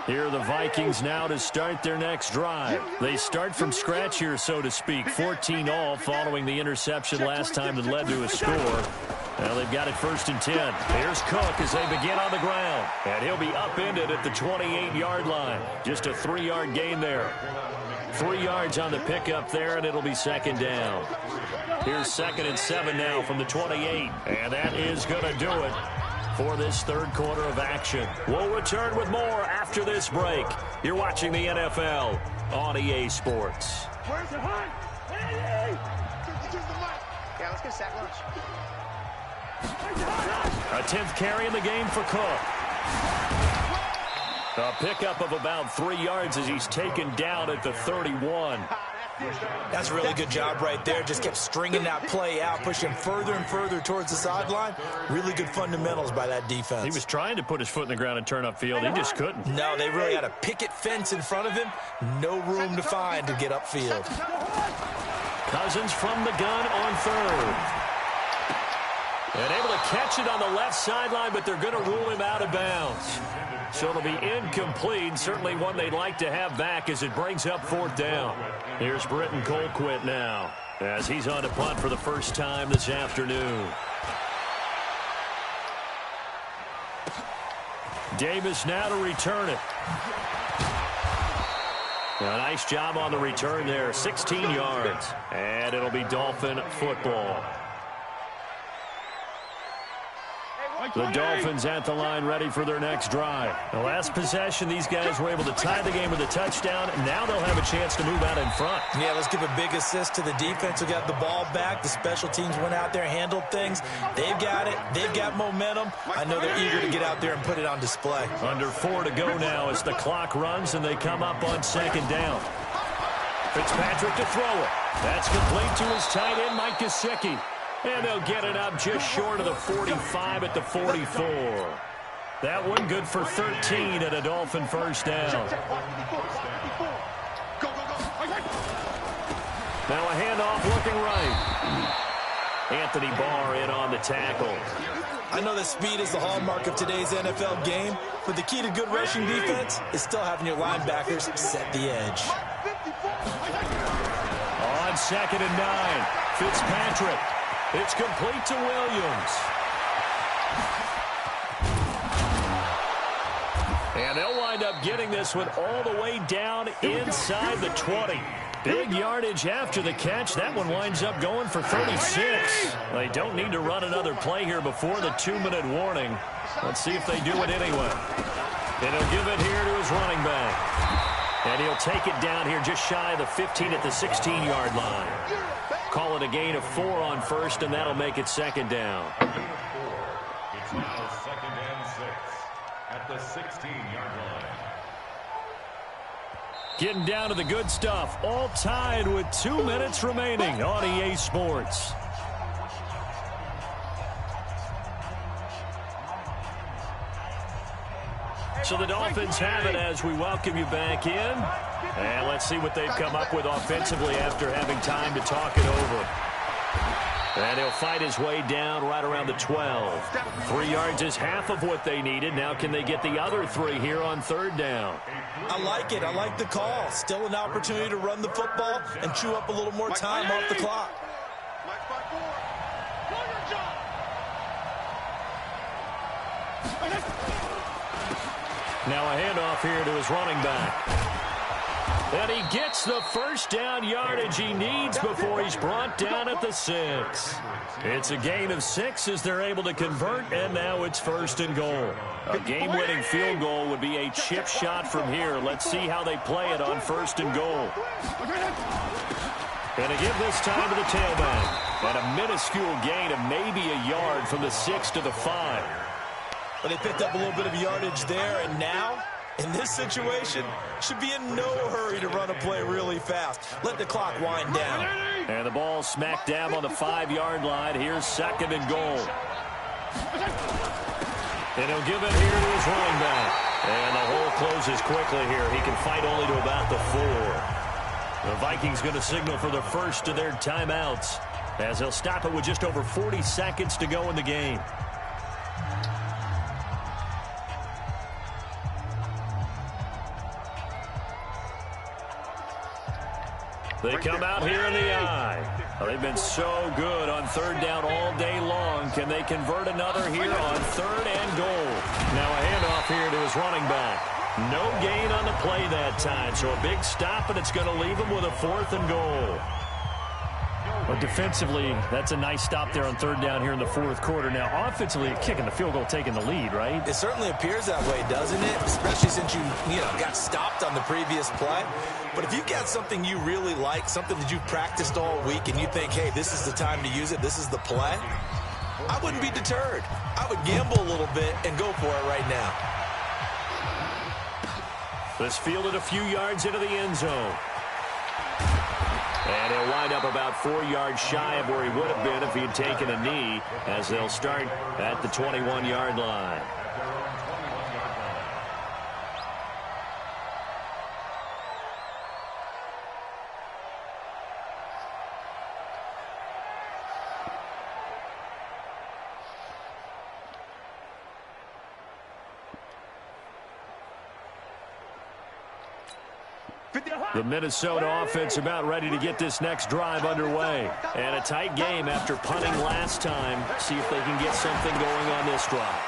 Here are the Vikings now to start their next drive. They start from scratch here, so to speak. 14-all following the interception last time that led to a score. Well, they've got it first and 10. Here's Cook as they begin on the ground. And he'll be upended at the 28-yard line. Just a 3-yard gain there. 3 yards on the pickup there, and it'll be second down. Here's second and 7 now from the 28. And that is going to do it for this third quarter of action. We'll return with more after this break. You're watching the NFL on EA Sports. Where's the hunt? Hey! Yeah, let's get a sack lunch. A 10th carry in the game for Cook. A pickup of about 3 yards as he's taken down at the 31. That's a really good job right there. Just kept stringing that play out, pushing further and further towards the sideline. Really good fundamentals by that defense. He was trying to put his foot in the ground and turn upfield. He just couldn't. No, they really had a picket fence in front of him. No room to find to get upfield. Cousins from the gun on third. And able to catch it on the left sideline, but they're going to rule him out of bounds. So it'll be incomplete. Certainly one they'd like to have back as it brings up fourth down. Here's Britton Colquitt now as he's on to punt for the first time this afternoon. Davis now to return it. A nice job on the return there. 16 yards. And it'll be Dolphin football. The Dolphins at the line ready for their next drive. The last possession, these guys were able to tie the game with a touchdown. And now they'll have a chance to move out in front. Yeah, let's give a big assist to the defense who got the ball back. The special teams went out there, handled things. They've got it. They've got momentum. I know they're eager to get out there and put it on display. Under 4 to go now as the clock runs and they come up on second down. Fitzpatrick to throw it. That's complete to his tight end, Mike Gesicki. And they'll get it up just short of the 45 at the 44. That one good for 13 at a Dolphin first down. Now a handoff looking right. Anthony Barr in on the tackle. I know that speed is the hallmark of today's NFL game, but the key to good rushing defense is still having your linebackers set the edge. On second and 9, Fitzpatrick. It's complete to Williams. And they'll wind up getting this one all the way down inside the 20. Big yardage after the catch. That one winds up going for 36. They don't need to run another play here before the 2-minute warning. Let's see if they do it anyway. And he'll give it here to his running back. And he'll take it down here just shy of the 15 at the 16-yard line. Call it a gain of 4 on first, and that'll make it second down. It's now second and 6 at the 16-yard line. Getting down to the good stuff. All tied with 2 minutes remaining on EA Sports. So the Dolphins have it as we welcome you back in. And let's see what they've come up with offensively after having time to talk it over. And he'll fight his way down right around the 12. 3 yards is half of what they needed. Now can they get the other 3 here on third down? I like it. I like the call. Still an opportunity to run the football and chew up a little more time off the clock. Now a handoff here to his running back. And he gets the first down yardage he needs before he's brought down at the 6. It's a gain of 6 as they're able to convert, and now it's first and goal. A game-winning field goal would be a chip shot from here. Let's see how they play it on first and goal. And to give this time to the tailback. And a minuscule gain of maybe a yard from the 6 to the 5. But they picked up a little bit of yardage there, and now, in this situation, should be in no hurry to run a play really fast. Let the clock wind down. And the ball smack dab on the 5-yard line. Here's second and goal. And he'll give it here to his running back. And the hole closes quickly here. He can fight only to about the 4. The Vikings going to signal for the first of their timeouts as they'll stop it with just over 40 seconds to go in the game. They come out here in the eye. They've been so good on third down all day long. Can they convert another here on third and goal? Now a handoff here to his running back. No gain on the play that time, so a big stop, and it's going to leave him with a 4th and goal. But defensively, that's a nice stop there on third down here in the 4th quarter. Now, offensively, kicking the field goal, taking the lead, right? It certainly appears that way, doesn't it? Especially since you got stopped on the previous play. But if you've got something you really like, something that you've practiced all week, and you think, hey, this is the time to use it, this is the play, I wouldn't be deterred. I would gamble a little bit and go for it right now. This fielded a few yards into the end zone. And he'll wind up about 4 yards shy of where he would have been if he had taken a knee, as they'll start at the 21-yard line. The Minnesota offense about ready to get this next drive underway. And a tight game after punting last time. See if they can get something going on this drive.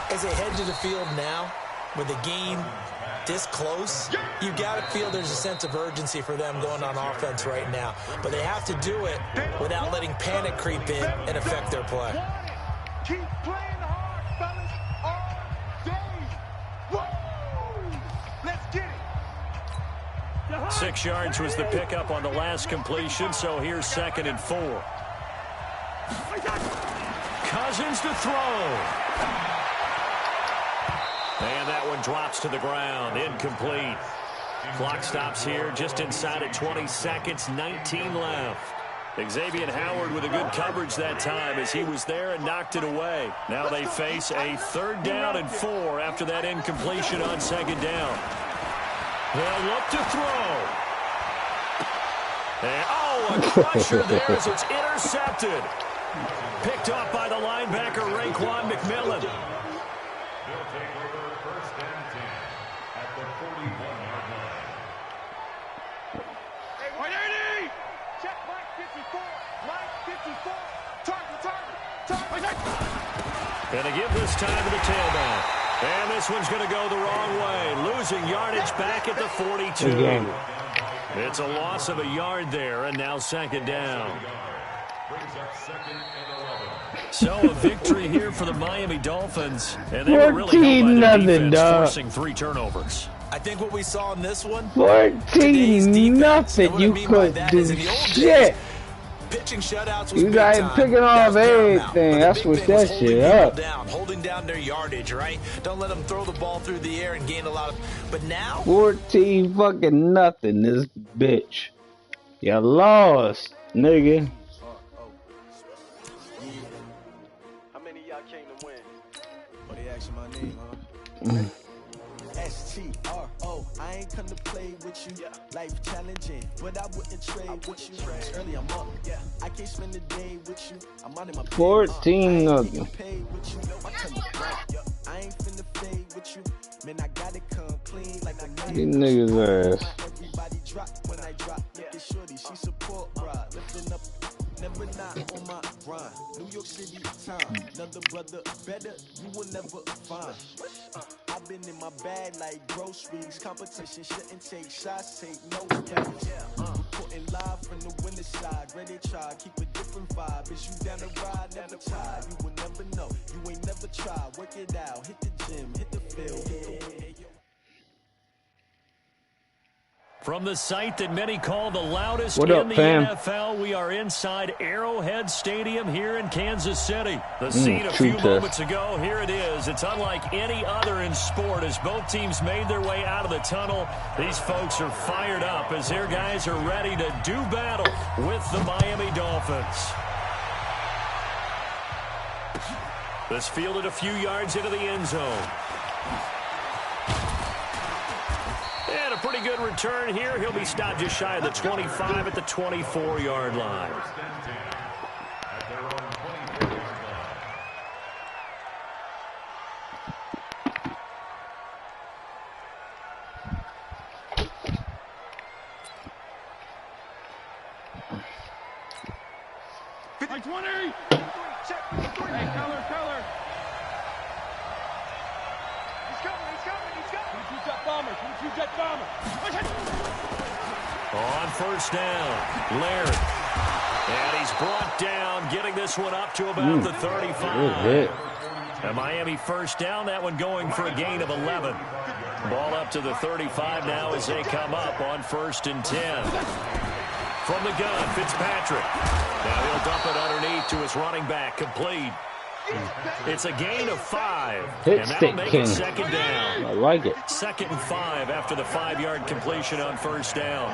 As they head to the field now, with the game this close, you've got to feel there's a sense of urgency for them going on offense right now. But they have to do it without letting panic creep in and affect their play. Keep playing hard, fellas, all day. Woo! Let's get it. 6 yards was the pickup on the last completion, so here's 2nd and 4. Cousins to throw. And that one drops to the ground, incomplete. Clock stops here just inside of 20 seconds, 19 left. Xavier Howard with a good coverage that time as he was there and knocked it away. Now they face a 3rd down and 4 after that incompletion on 2nd down. They'll look to throw. And, a crusher there as it's intercepted. Picked off by the linebacker, Raekwon McMillan. They'll take over 1st and 10 at the 41-yard line. Hey, 180! Check Mike 54. Mike 54. Target. And to give this time to the tailback. And this one's going to go the wrong way. Losing yardage back at the 42. It's a loss of a yard there, and now 2nd down. Brings up 2nd and 11. So a victory here for the Miami Dolphins. And they were really helped by their defense, forcing 3 turnovers. I think what we saw in this one, 14-0. You could do shit. Pitching shutouts was you big guys time. picking off everything. That's what that shit up. Holding down their yardage, right? Don't let them throw the ball through the air and gain a lot of. But now 14 fucking nothing. This bitch. You lost, nigga. How many of y'all came to win? Oh, they asking my name, huh? STRO, I ain't come to play with you. Life challenging, but I wouldn't trade with you. Early I'm up, I can't spend the day with you. I'm out in my 14 nothing. I ain't finna fade with you. Man, I gotta come clean like a These niggas ass. Everybody drop when I drop. Look at shorty, she support ride. Lifting up, never not on my grind. New York City time, another brother better, you will never find. I've been in my bag like groceries. Competition shouldn't take shots, take no games. Reporting live from the winter side. Ready to try, keep a different vibe. Is you down the ride, never tired. You will never know, you ain't never tried. Work it out, hit the gym, hit the field, hit the From the site that many call the loudest what up, in the fam? NFL, we are inside Arrowhead Stadium here in Kansas City. The scene a few moments ago, here it is. It's unlike any other in sport as both teams made their way out of the tunnel. These folks are fired up as their guys are ready to do battle with the Miami Dolphins. This fielded a few yards into the end zone. And a pretty good return here. He'll be stopped just shy of the 25 at the 24-yard line. On first down, Laird. And he's brought down, getting this one up to about the 35. A Miami first down, that one going for a gain of 11. Ball up to the 35 now as they come up on 1st and 10. From the gun, Fitzpatrick. Now he'll dump it underneath to his running back, complete. It's a gain of 5, and that'll make it 2nd down. I like it. 2nd and 5 after the 5-yard completion on 1st down.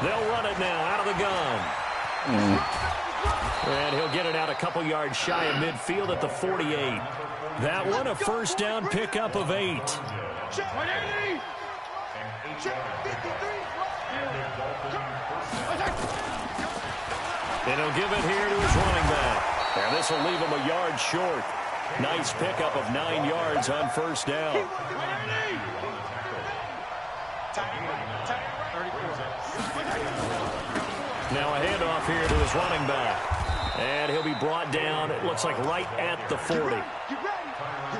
They'll run it now out of the gun. And he'll get it out a couple yards shy of midfield at the 48. That one a 1st down pickup of 8. And he'll give it here to his running back. And this will leave him a yard short. Nice pickup of 9 yards on 1st down. Now a handoff here to his running back. And he'll be brought down, it looks like right at the 40.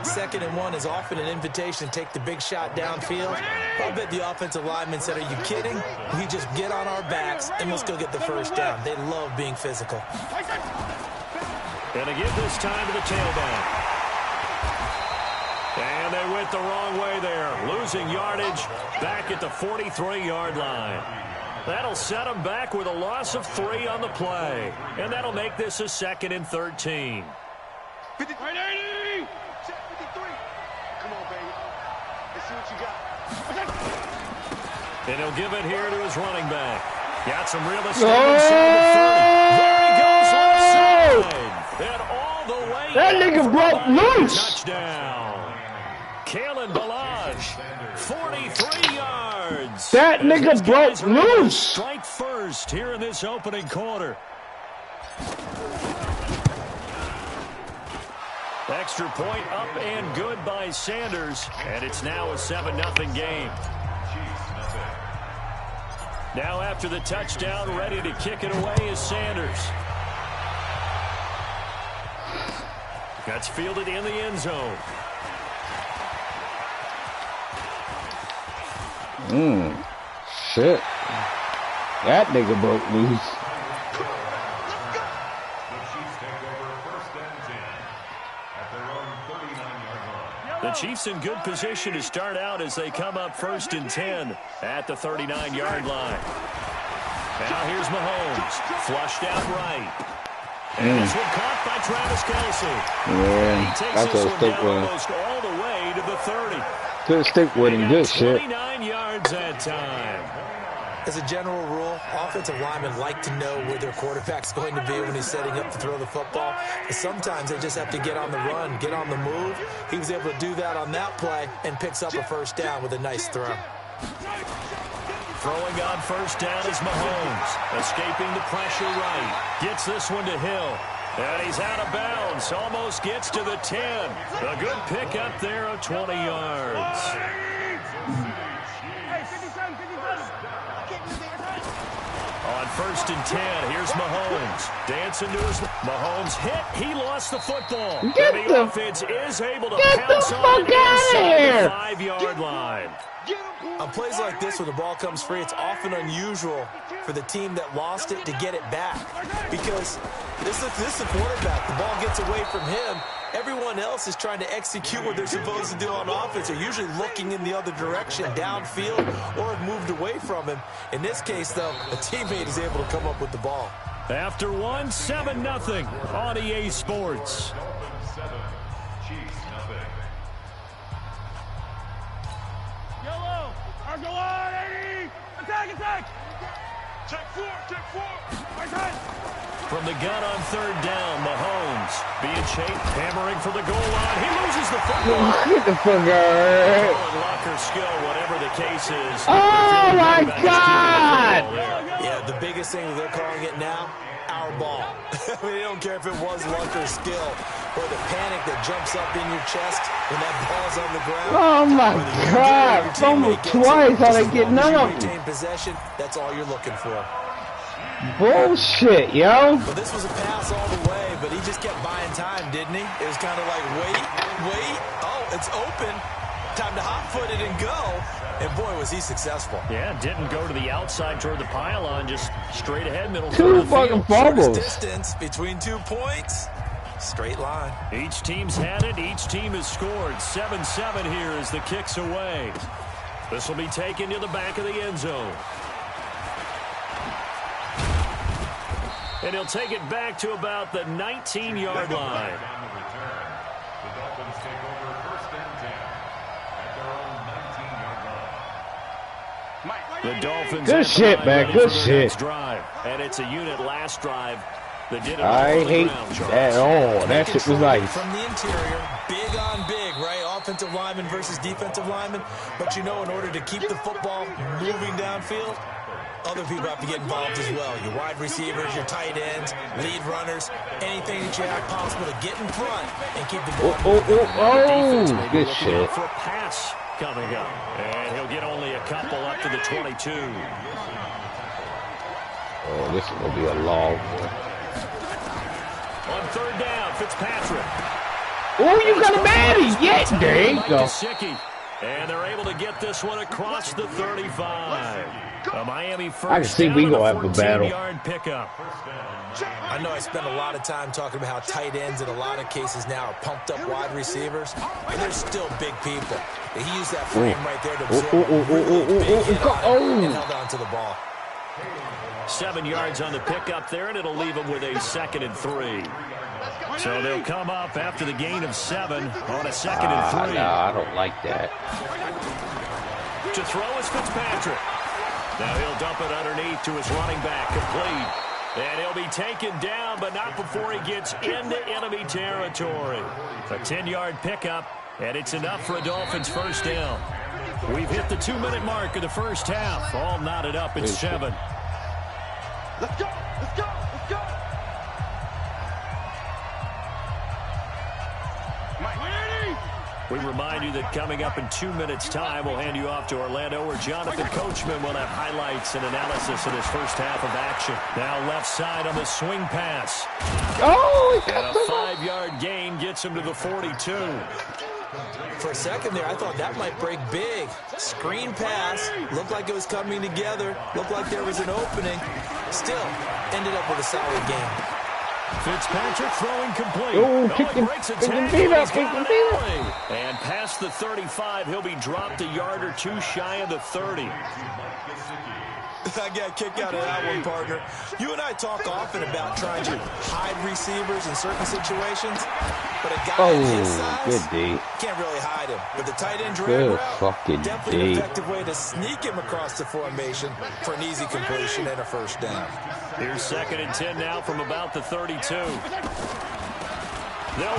2nd and 1 is often an invitation to take the big shot downfield. I bet the offensive lineman said, are you kidding? We just get on our backs and let's go get the 1st down. They love being physical. And to give this time to the tailback. And they went the wrong way there. Losing yardage back at the 43-yard line. That'll set them back with a loss of 3 on the play. And that'll make this a 2nd and 13. 53. Check 53. Come on, baby. Let's see what you got. And he'll give it here to his running back. Got some real estate inside the 30. There he goes left side. And all the way. That nigga broke loose. Touchdown. Kalen Ballage, 43 yards. That nigga broke loose. Strike first here in this opening quarter. Extra point up and good by Sanders. And it's now a 7-0 game. Now after the touchdown, ready to kick it away is Sanders. That's fielded in the end zone. Shit. That nigga broke loose. The Chiefs in good position to start out as they come up 1st and 10 at the 39-yard line. Now here's Mahomes. Flushed out right. And this one caught by Travis Kelce. Yeah, he takes that's this a one stick down with him. almost all the way to the 30. Good stick with him. Good shit. 29 yards that time. As a general rule, offensive linemen like to know where their quarterback's going to be when he's setting up to throw the football. But sometimes they just have to get on the run, get on the move. He was able to do that on that play and picks up a first down with a nice throw. Throwing on first down is Mahomes. Escaping the pressure right. Gets this one to Hill. And he's out of bounds. Almost gets to the 10. A good pickup there of 20 yards. On first and 10, here's Mahomes. Dancing to his... Mahomes hit. He lost the football. The offense is able to pounce on it inside the 5-yard line. On plays like this, when the ball comes free, it's often unusual for the team that lost it to get it back. Because this is the quarterback. The ball gets away from him. Everyone else is trying to execute what they're supposed to do on offense. They're usually looking in the other direction, downfield, or have moved away from him. In this case, though, a teammate is able to come up with the ball. After 7-0 on EA Sports. Go on, 80! Attack! Check four! Right side! From the gun on third down, Mahomes being chased, hammering for the goal line. He loses the football. Get the fuck out. Locker skill, whatever the case is. Oh, my God! Yeah, the biggest thing that they're calling it now, our ball. I mean, they don't care if it was luck or skill, or the panic that jumps up in your chest when that ball's on the ground. Oh my God! Fumble twice, how they get none of them? Retain possession, that's all you're looking for. Bullshit, yo! Well, this was a pass all the way, but he just kept buying time, didn't he? It was kind of like, wait. Oh, it's open. Time to hot-foot it and go. And boy, was he successful. Yeah, didn't go to the outside toward the pylon, just straight ahead, middle. Two fucking fumbles. Distance between 2 points. Straight line. Each team's had it. Each team has scored. 7-7 here as the kick's away. This will be taken to the back of the end zone. And he'll take it back to about the 19-yard line. The Dolphins take over first and 10 at their own 19-yard line. The Dolphins. Good shit, man. Good shit. Drive. And it's a unit last drive that did it. I hate that. Oh, that shit was nice. From the interior, big on big, right? Offensive lineman versus defensive lineman. But you know, in order to keep the football moving downfield, other people have to get involved as well. Your wide receivers, your tight ends, lead runners, anything that you have possible to get in front and keep the ball Oh, good shit. For a pass coming up. And he'll get only a couple up to the 22. Oh, this is going to be a long one. On third down, Fitzpatrick. Oh, you got a Maddie. Yes, there you go. And they're able to get this one across the 35. A Miami first I can see we gonna have a battle. Pickup. I know I spent a lot of time talking about how tight ends in a lot of cases now are pumped up wide receivers, but they're still big people. He used that frame right there to absorb and held on to the ball. 7 yards on the pickup there, and it'll leave them with a 2nd and 3. So they'll come up after the gain of 7 on a 2nd and 3. No, I don't like that. To throw is Fitzpatrick. Now he'll dump it underneath to his running back, complete. And he'll be taken down, but not before he gets into enemy territory. A 10-yard pickup, and it's enough for a Dolphins first down. We've hit the 2-minute mark of the first half. All knotted up at 7. Let's go! We remind you that coming up in 2 minutes' time, we'll hand you off to Orlando, where Jonathan Coachman will have highlights and analysis of his first half of action. Now left side on the swing pass. Oh, and a 5-yard gain gets him to the 42. For a second there, I thought that might break big. Screen pass. Looked like it was coming together. Looked like there was an opening. Still, ended up with a solid game. Fitzpatrick throwing complete. Oh, he breaks a tackle. He's got an alley. And past the 35, he'll be dropped a yard or two shy of the 30. I got a kick out of that one, partner. You and I talk often about trying to hide receivers in certain situations, but a guy his size good D. can't really hide him. But the tight end Good route, fucking definitely an D. effective way to sneak him across the formation for an easy completion and a first down. Here's 2nd and 10 now from about the 32. They'll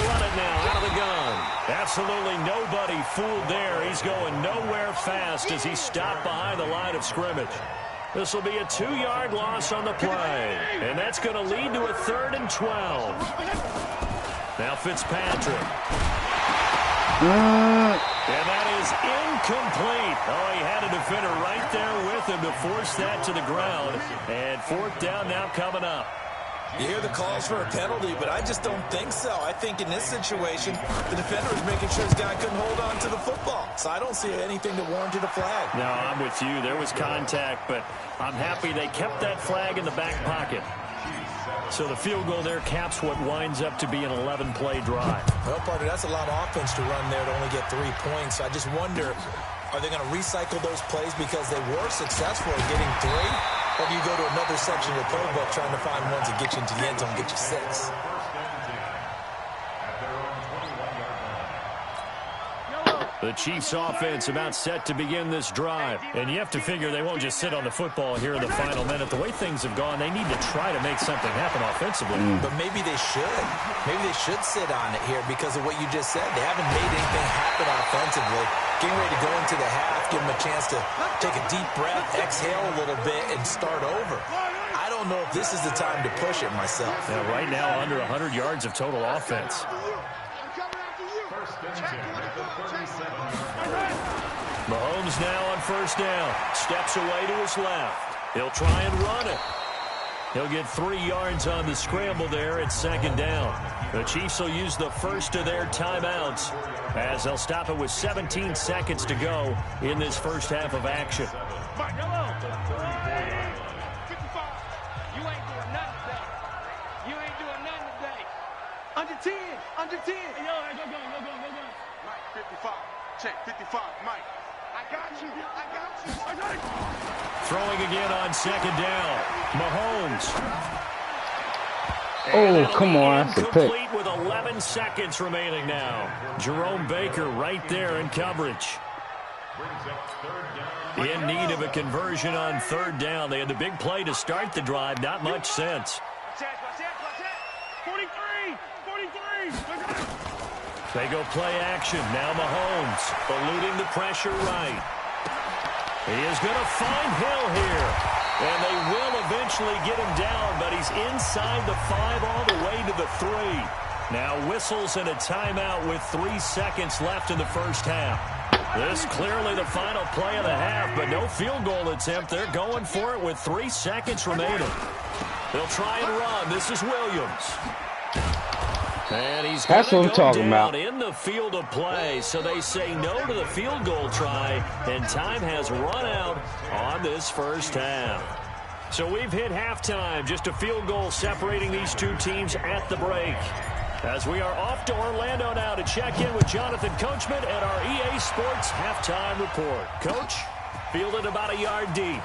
run it now out of the gun. Absolutely nobody fooled there. He's going nowhere fast as he's stopped behind the line of scrimmage. This will be a 2-yard loss on the play. And that's going to lead to a 3rd and 12. Now Fitzpatrick. And that is incomplete. Oh, he had a defender right there with him to force that to the ground. And 4th down now coming up. You hear the calls for a penalty, but I just don't think so. I think in this situation, the defender was making sure his guy couldn't hold on to the football. So I don't see anything that warranted a flag. No, I'm with you. There was contact, but I'm happy they kept that flag in the back pocket. So the field goal there caps what winds up to be an 11-play drive. Well, partner, that's a lot of offense to run there to only get 3 points. I just wonder, are they going to recycle those plays because they were successful in getting 3? Or do you go to another section of the playbook trying to find ones that get you into the end zone and get you 6? The Chiefs offense about set to begin this drive. And you have to figure they won't just sit on the football here in the final minute. The way things have gone, they need to try to make something happen offensively. But maybe they should. Maybe they should sit on it here because of what you just said. They haven't made anything happen offensively. Getting ready to go into the half, give them a chance to take a deep breath, exhale a little bit, and start over. I don't know if this is the time to push it myself. Yeah, right now, under 100 yards of total offense. Mahomes now on 1st down. Steps away to his left. He'll try and run it. He'll get 3 yards on the scramble there at 2nd down. The Chiefs will use the first of their timeouts as they'll stop it with 17 seconds to go in this first half of action. Mike, hello. 55. You ain't doing nothing today. You ain't doing nothing today. Under 10. Under 10. Hey, yo, go. Mike, 55. Check 55. Mike. I got you. I got you. Throwing again on 2nd down. Mahomes. Oh, come on. That's a pick. Complete with 11 seconds remaining now. Jerome Baker right there in coverage. In need of a conversion on 3rd down. They had the big play to start the drive. Not much sense. 43. They go play action. Now Mahomes eluding the pressure right. He is going to find Hill here. And they will eventually get him down, but he's inside the 5 all the way to the 3. Now whistles and a timeout with 3 seconds left in the first half. This clearly the final play of the half, but no field goal attempt. They're going for it with 3 seconds remaining. They'll try and run. This is Williams. And he's going to go down in the field of play. So they say no to the field goal try, and time has run out on this first half. So we've hit halftime. Just a field goal separating these two teams at the break. As we are off to Orlando now to check in with Jonathan Coachman at our EA Sports halftime report. Coach, fielded about a yard deep.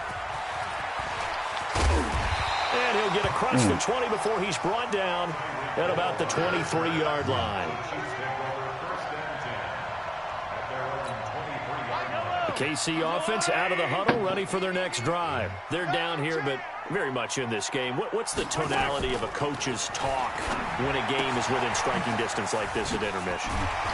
And he'll get across the 20 before he's brought down at about the 23-yard line. The KC offense out of the huddle, ready for their next drive. They're down here, but very much in this game. What's the tonality of a coach's talk when a game is within striking distance like this at intermission?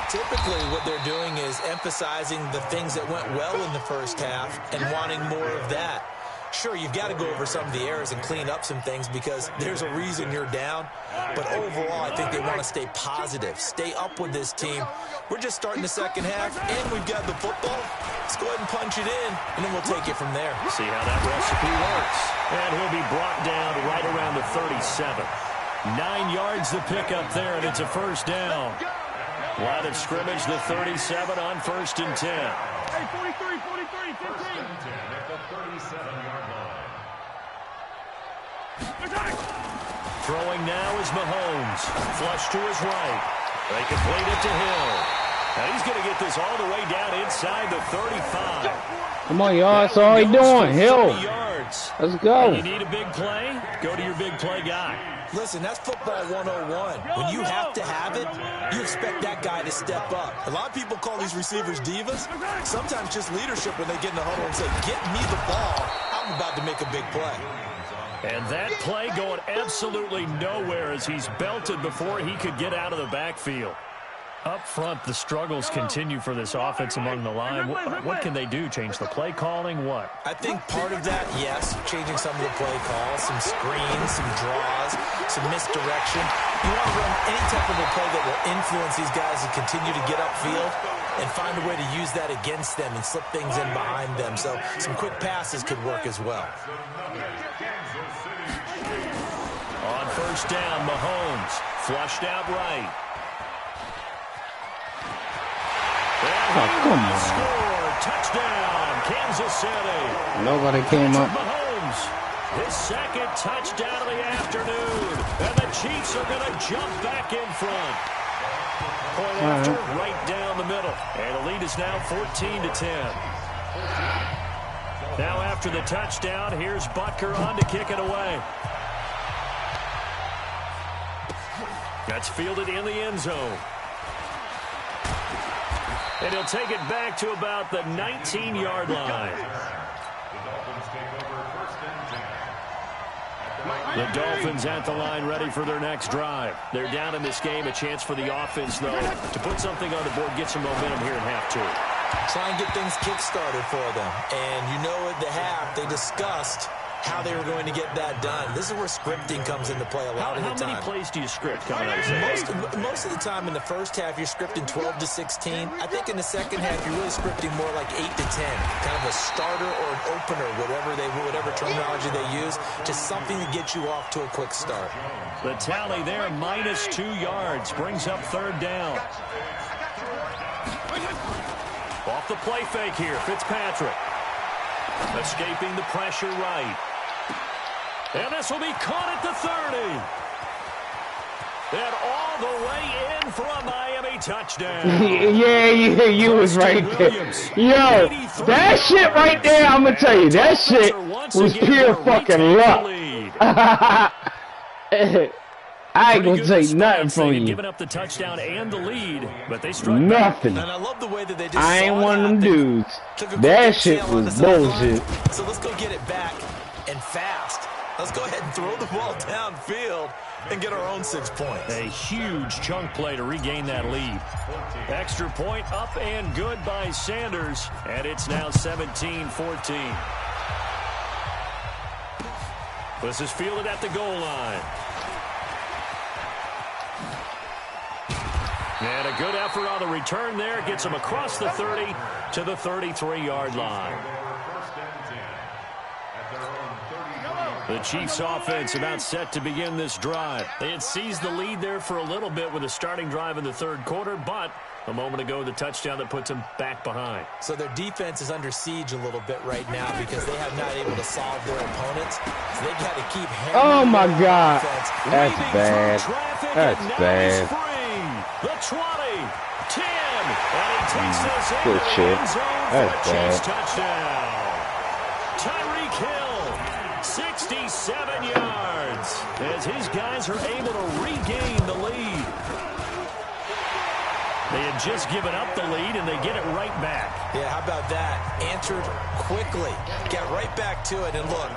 Typically, what they're doing is emphasizing the things that went well in the first half and wanting more of that. Sure, you've got to go over some of the errors and clean up some things because there's a reason you're down. But overall, I think they want to stay positive, stay up with this team. We're just starting the second half, and we've got the football. Let's go ahead and punch it in, and then we'll take it from there. See how that recipe works. And he'll be brought down right around the 37. 9 yards the pickup there, and it's a first down. Line of scrimmage, the 37 on 1st and 10. Hey, 43, 15. At the 37-yard line. Throwing now is Mahomes. Flush to his right. They complete it to Hill. And he's going to get this all the way down inside the 35. Come on, y'all. That's all he doing. Hill. Let's go. And you need a big play? Go to your big play guy. Listen, that's football 101. When you have to have it, you expect that guy to step up. A lot of people call these receivers divas. Sometimes just leadership when they get in the huddle and say, get me the ball. I'm about to make a big play. And that play going absolutely nowhere as he's belted before he could get out of the backfield. Up front, the struggles continue for this offense among the line. What can they do? Change the play calling? What? I think part of that, yes, changing some of the play calls, some screens, some draws, some misdirection. You want to run any type of a play that will influence these guys to continue to get upfield and find a way to use that against them and slip things in behind them. So some quick passes could work as well. On first down, Mahomes flushed out right. Oh, come on. Score, touchdown, Kansas City. Nobody came up. Mahomes, his second touchdown of the afternoon. And the Chiefs are going to jump back in front. Point after, right down the middle. And the lead is now 14-10. Now after the touchdown, here's Butker on to kick it away. That's fielded in the end zone. And he'll take it back to about the 19-yard line. The Dolphins at the line ready for their next drive. They're down in this game. A chance for the offense, though, to put something on the board, get some momentum here in half two. Try and get things kick-started for them. And you know at the half, they discussed how they were going to get that done. This is where scripting comes into play a lot of the time. How many plays do you script coming out of most of the time in the first half, you're scripting 12 to 16. I think in the second half, you're really scripting more like 8 to 10. Kind of a starter or an opener, whatever terminology they use. Just something to get you off to a quick start. The tally there, -2 yards, brings up third down. Off the play fake here, Fitzpatrick. Escaping the pressure right. And this will be caught at the 30. And all the way in for a Miami touchdown. Yeah, you was right there. Yo, that shit right there, I'm going to tell you, that shit was pure fucking luck. I ain't gonna take nothing from you. Giving up the touchdown and the lead, but they struck nothing. And I love the way that they just I ain't one of them dudes. That shit was bullshit. So let's go get it back and fast. Let's go ahead and throw the ball downfield and get our own 6 points. A huge chunk play to regain that lead. Extra point up and good by Sanders, and it's now 17-14. This is fielded at the goal line. And a good effort on the return there. Gets him across the 30 to the 33-yard line. The Chiefs offense about set to begin this drive. They had seized the lead there for a little bit with a starting drive in the third quarter, but a moment ago the touchdown that puts them back behind. So their defense is under siege a little bit right now because they have not able to solve their opponents. So they got to keep hammering. Oh my God. That's bad. That's bad. The 20, 10, and he takes this in good shit. That's bad. Touchdown. Tyreek Hill, 67 yards, as his guys are able to regain the lead. They had just given up the lead, and they get it right back. Yeah, how about that? Answered quickly. Get right back to it, and look,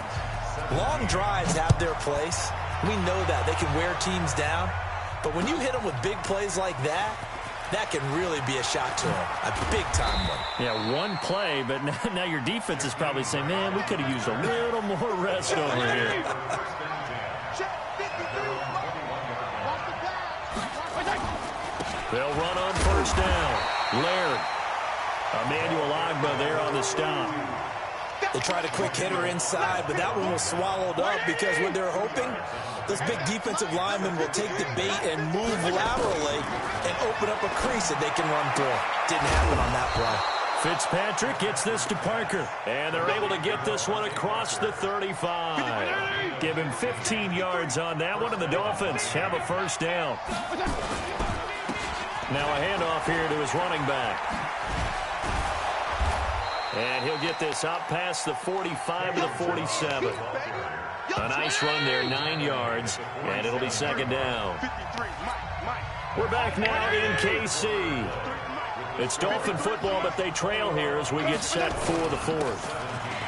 long drives have their place. We know that. They can wear teams down. But when you hit them with big plays like that, that can really be a shot to them. A big-time one. Yeah, one play, but now your defense is probably saying, man, we could have used a little more rest over here. They'll run on first down. Laird. Emmanuel Ogbah there on the stop. They tried a quick hitter inside, but that one was swallowed up because what they're hoping, those big defensive linemen will take the bait and move laterally and open up a crease that they can run through. Didn't happen on that play. Fitzpatrick gets this to Parker, and they're able to get this one across the 35. Give him 15 yards on that one, and the Dolphins have a first down. Now a handoff here to his running back. And he'll get this out past the 45 to the 47. A nice run there, 9 yards, and it'll be second down. We're back now in KC. It's Dolphin football, but they trail here as we get set for the fourth.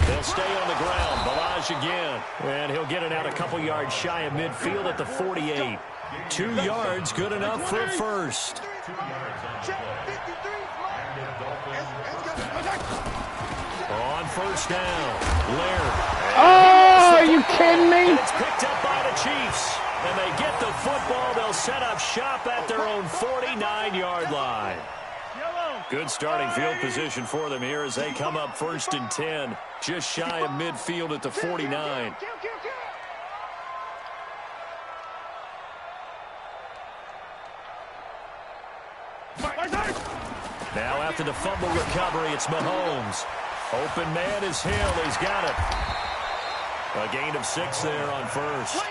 They'll stay on the ground. Balaj again. And he'll get it out a couple yards shy of midfield at the 48. 2 yards, good enough for a first. On first down, Laird. Oh, are you kidding me? It's picked up by the Chiefs. And they get the football. They'll set up shop at their own 49-yard line. Good starting field position for them here as they come up 1st and 10, just shy of midfield at the 49. Now after the fumble recovery, it's Mahomes. Open man is Hill. He's got it. A gain of 6 there on first.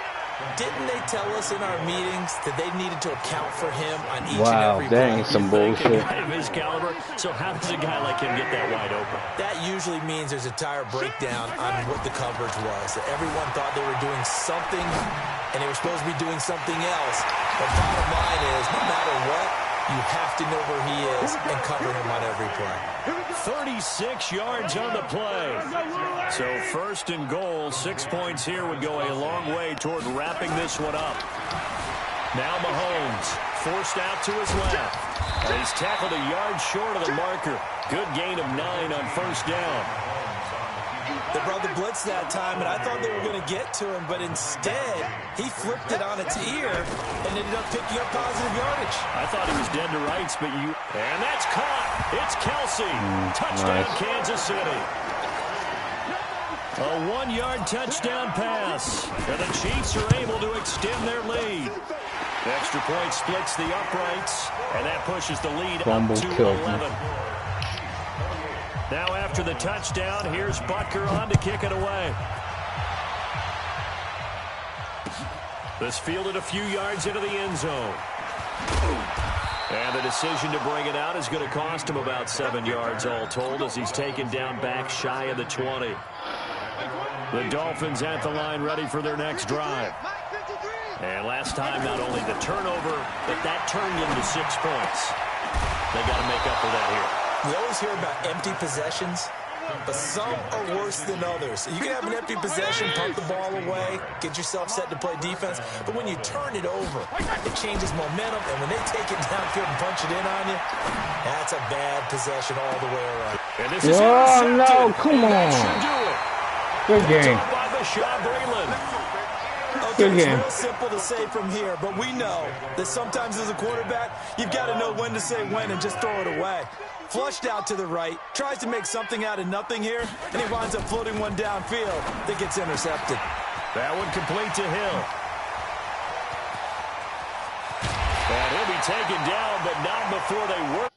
Didn't they tell us in our meetings that they needed to account for him on each and every that play? ain't some bullshit. A guy of his caliber, so how does a guy like him get that wide open? That usually means there's a tire breakdown on what the coverage was. Everyone thought they were doing something, and they were supposed to be doing something else. But bottom line is, no matter what, you have to know where he is and cover him on every play. 36 yards on the play. So 1st and goal, 6 points here would go a long way toward wrapping this one up. Now Mahomes forced out to his left. And he's tackled a yard short of the marker. Good gain of 9 on first down. They brought the blitz that time, and I thought they were going to get to him, but instead, he flipped it on its ear and ended up picking up positive yardage. I thought he was dead to rights, but you... And that's caught. It's Kelsey. Touchdown, nice. Kansas City. A 1-yard touchdown pass. And the Chiefs are able to extend their lead. The extra point splits the uprights, and that pushes the lead up to 11. Now after the touchdown, here's Butker on to kick it away. This fielded a few yards into the end zone. And the decision to bring it out is going to cost him about 7 yards all told as he's taken down back shy of the 20. The Dolphins at the line ready for their next drive. And last time, not only the turnover, but that turned into 6 points. They got to make up for that here. We always hear about empty possessions, but some are worse than others. You can have an empty possession, punt the ball away, get yourself set to play defense, but when you turn it over, it changes momentum, and when they take it downfield and punch it in on you, that's a bad possession all the way around. And this is no, come on. Good game. Okay, it's real simple to say from here, but we know that sometimes as a quarterback, you've got to know when to say when and just throw it away. Flushed out to the right, tries to make something out of nothing here, and he winds up floating one downfield that gets intercepted. That one complete to Hill. And he'll be taken down, but not before they work.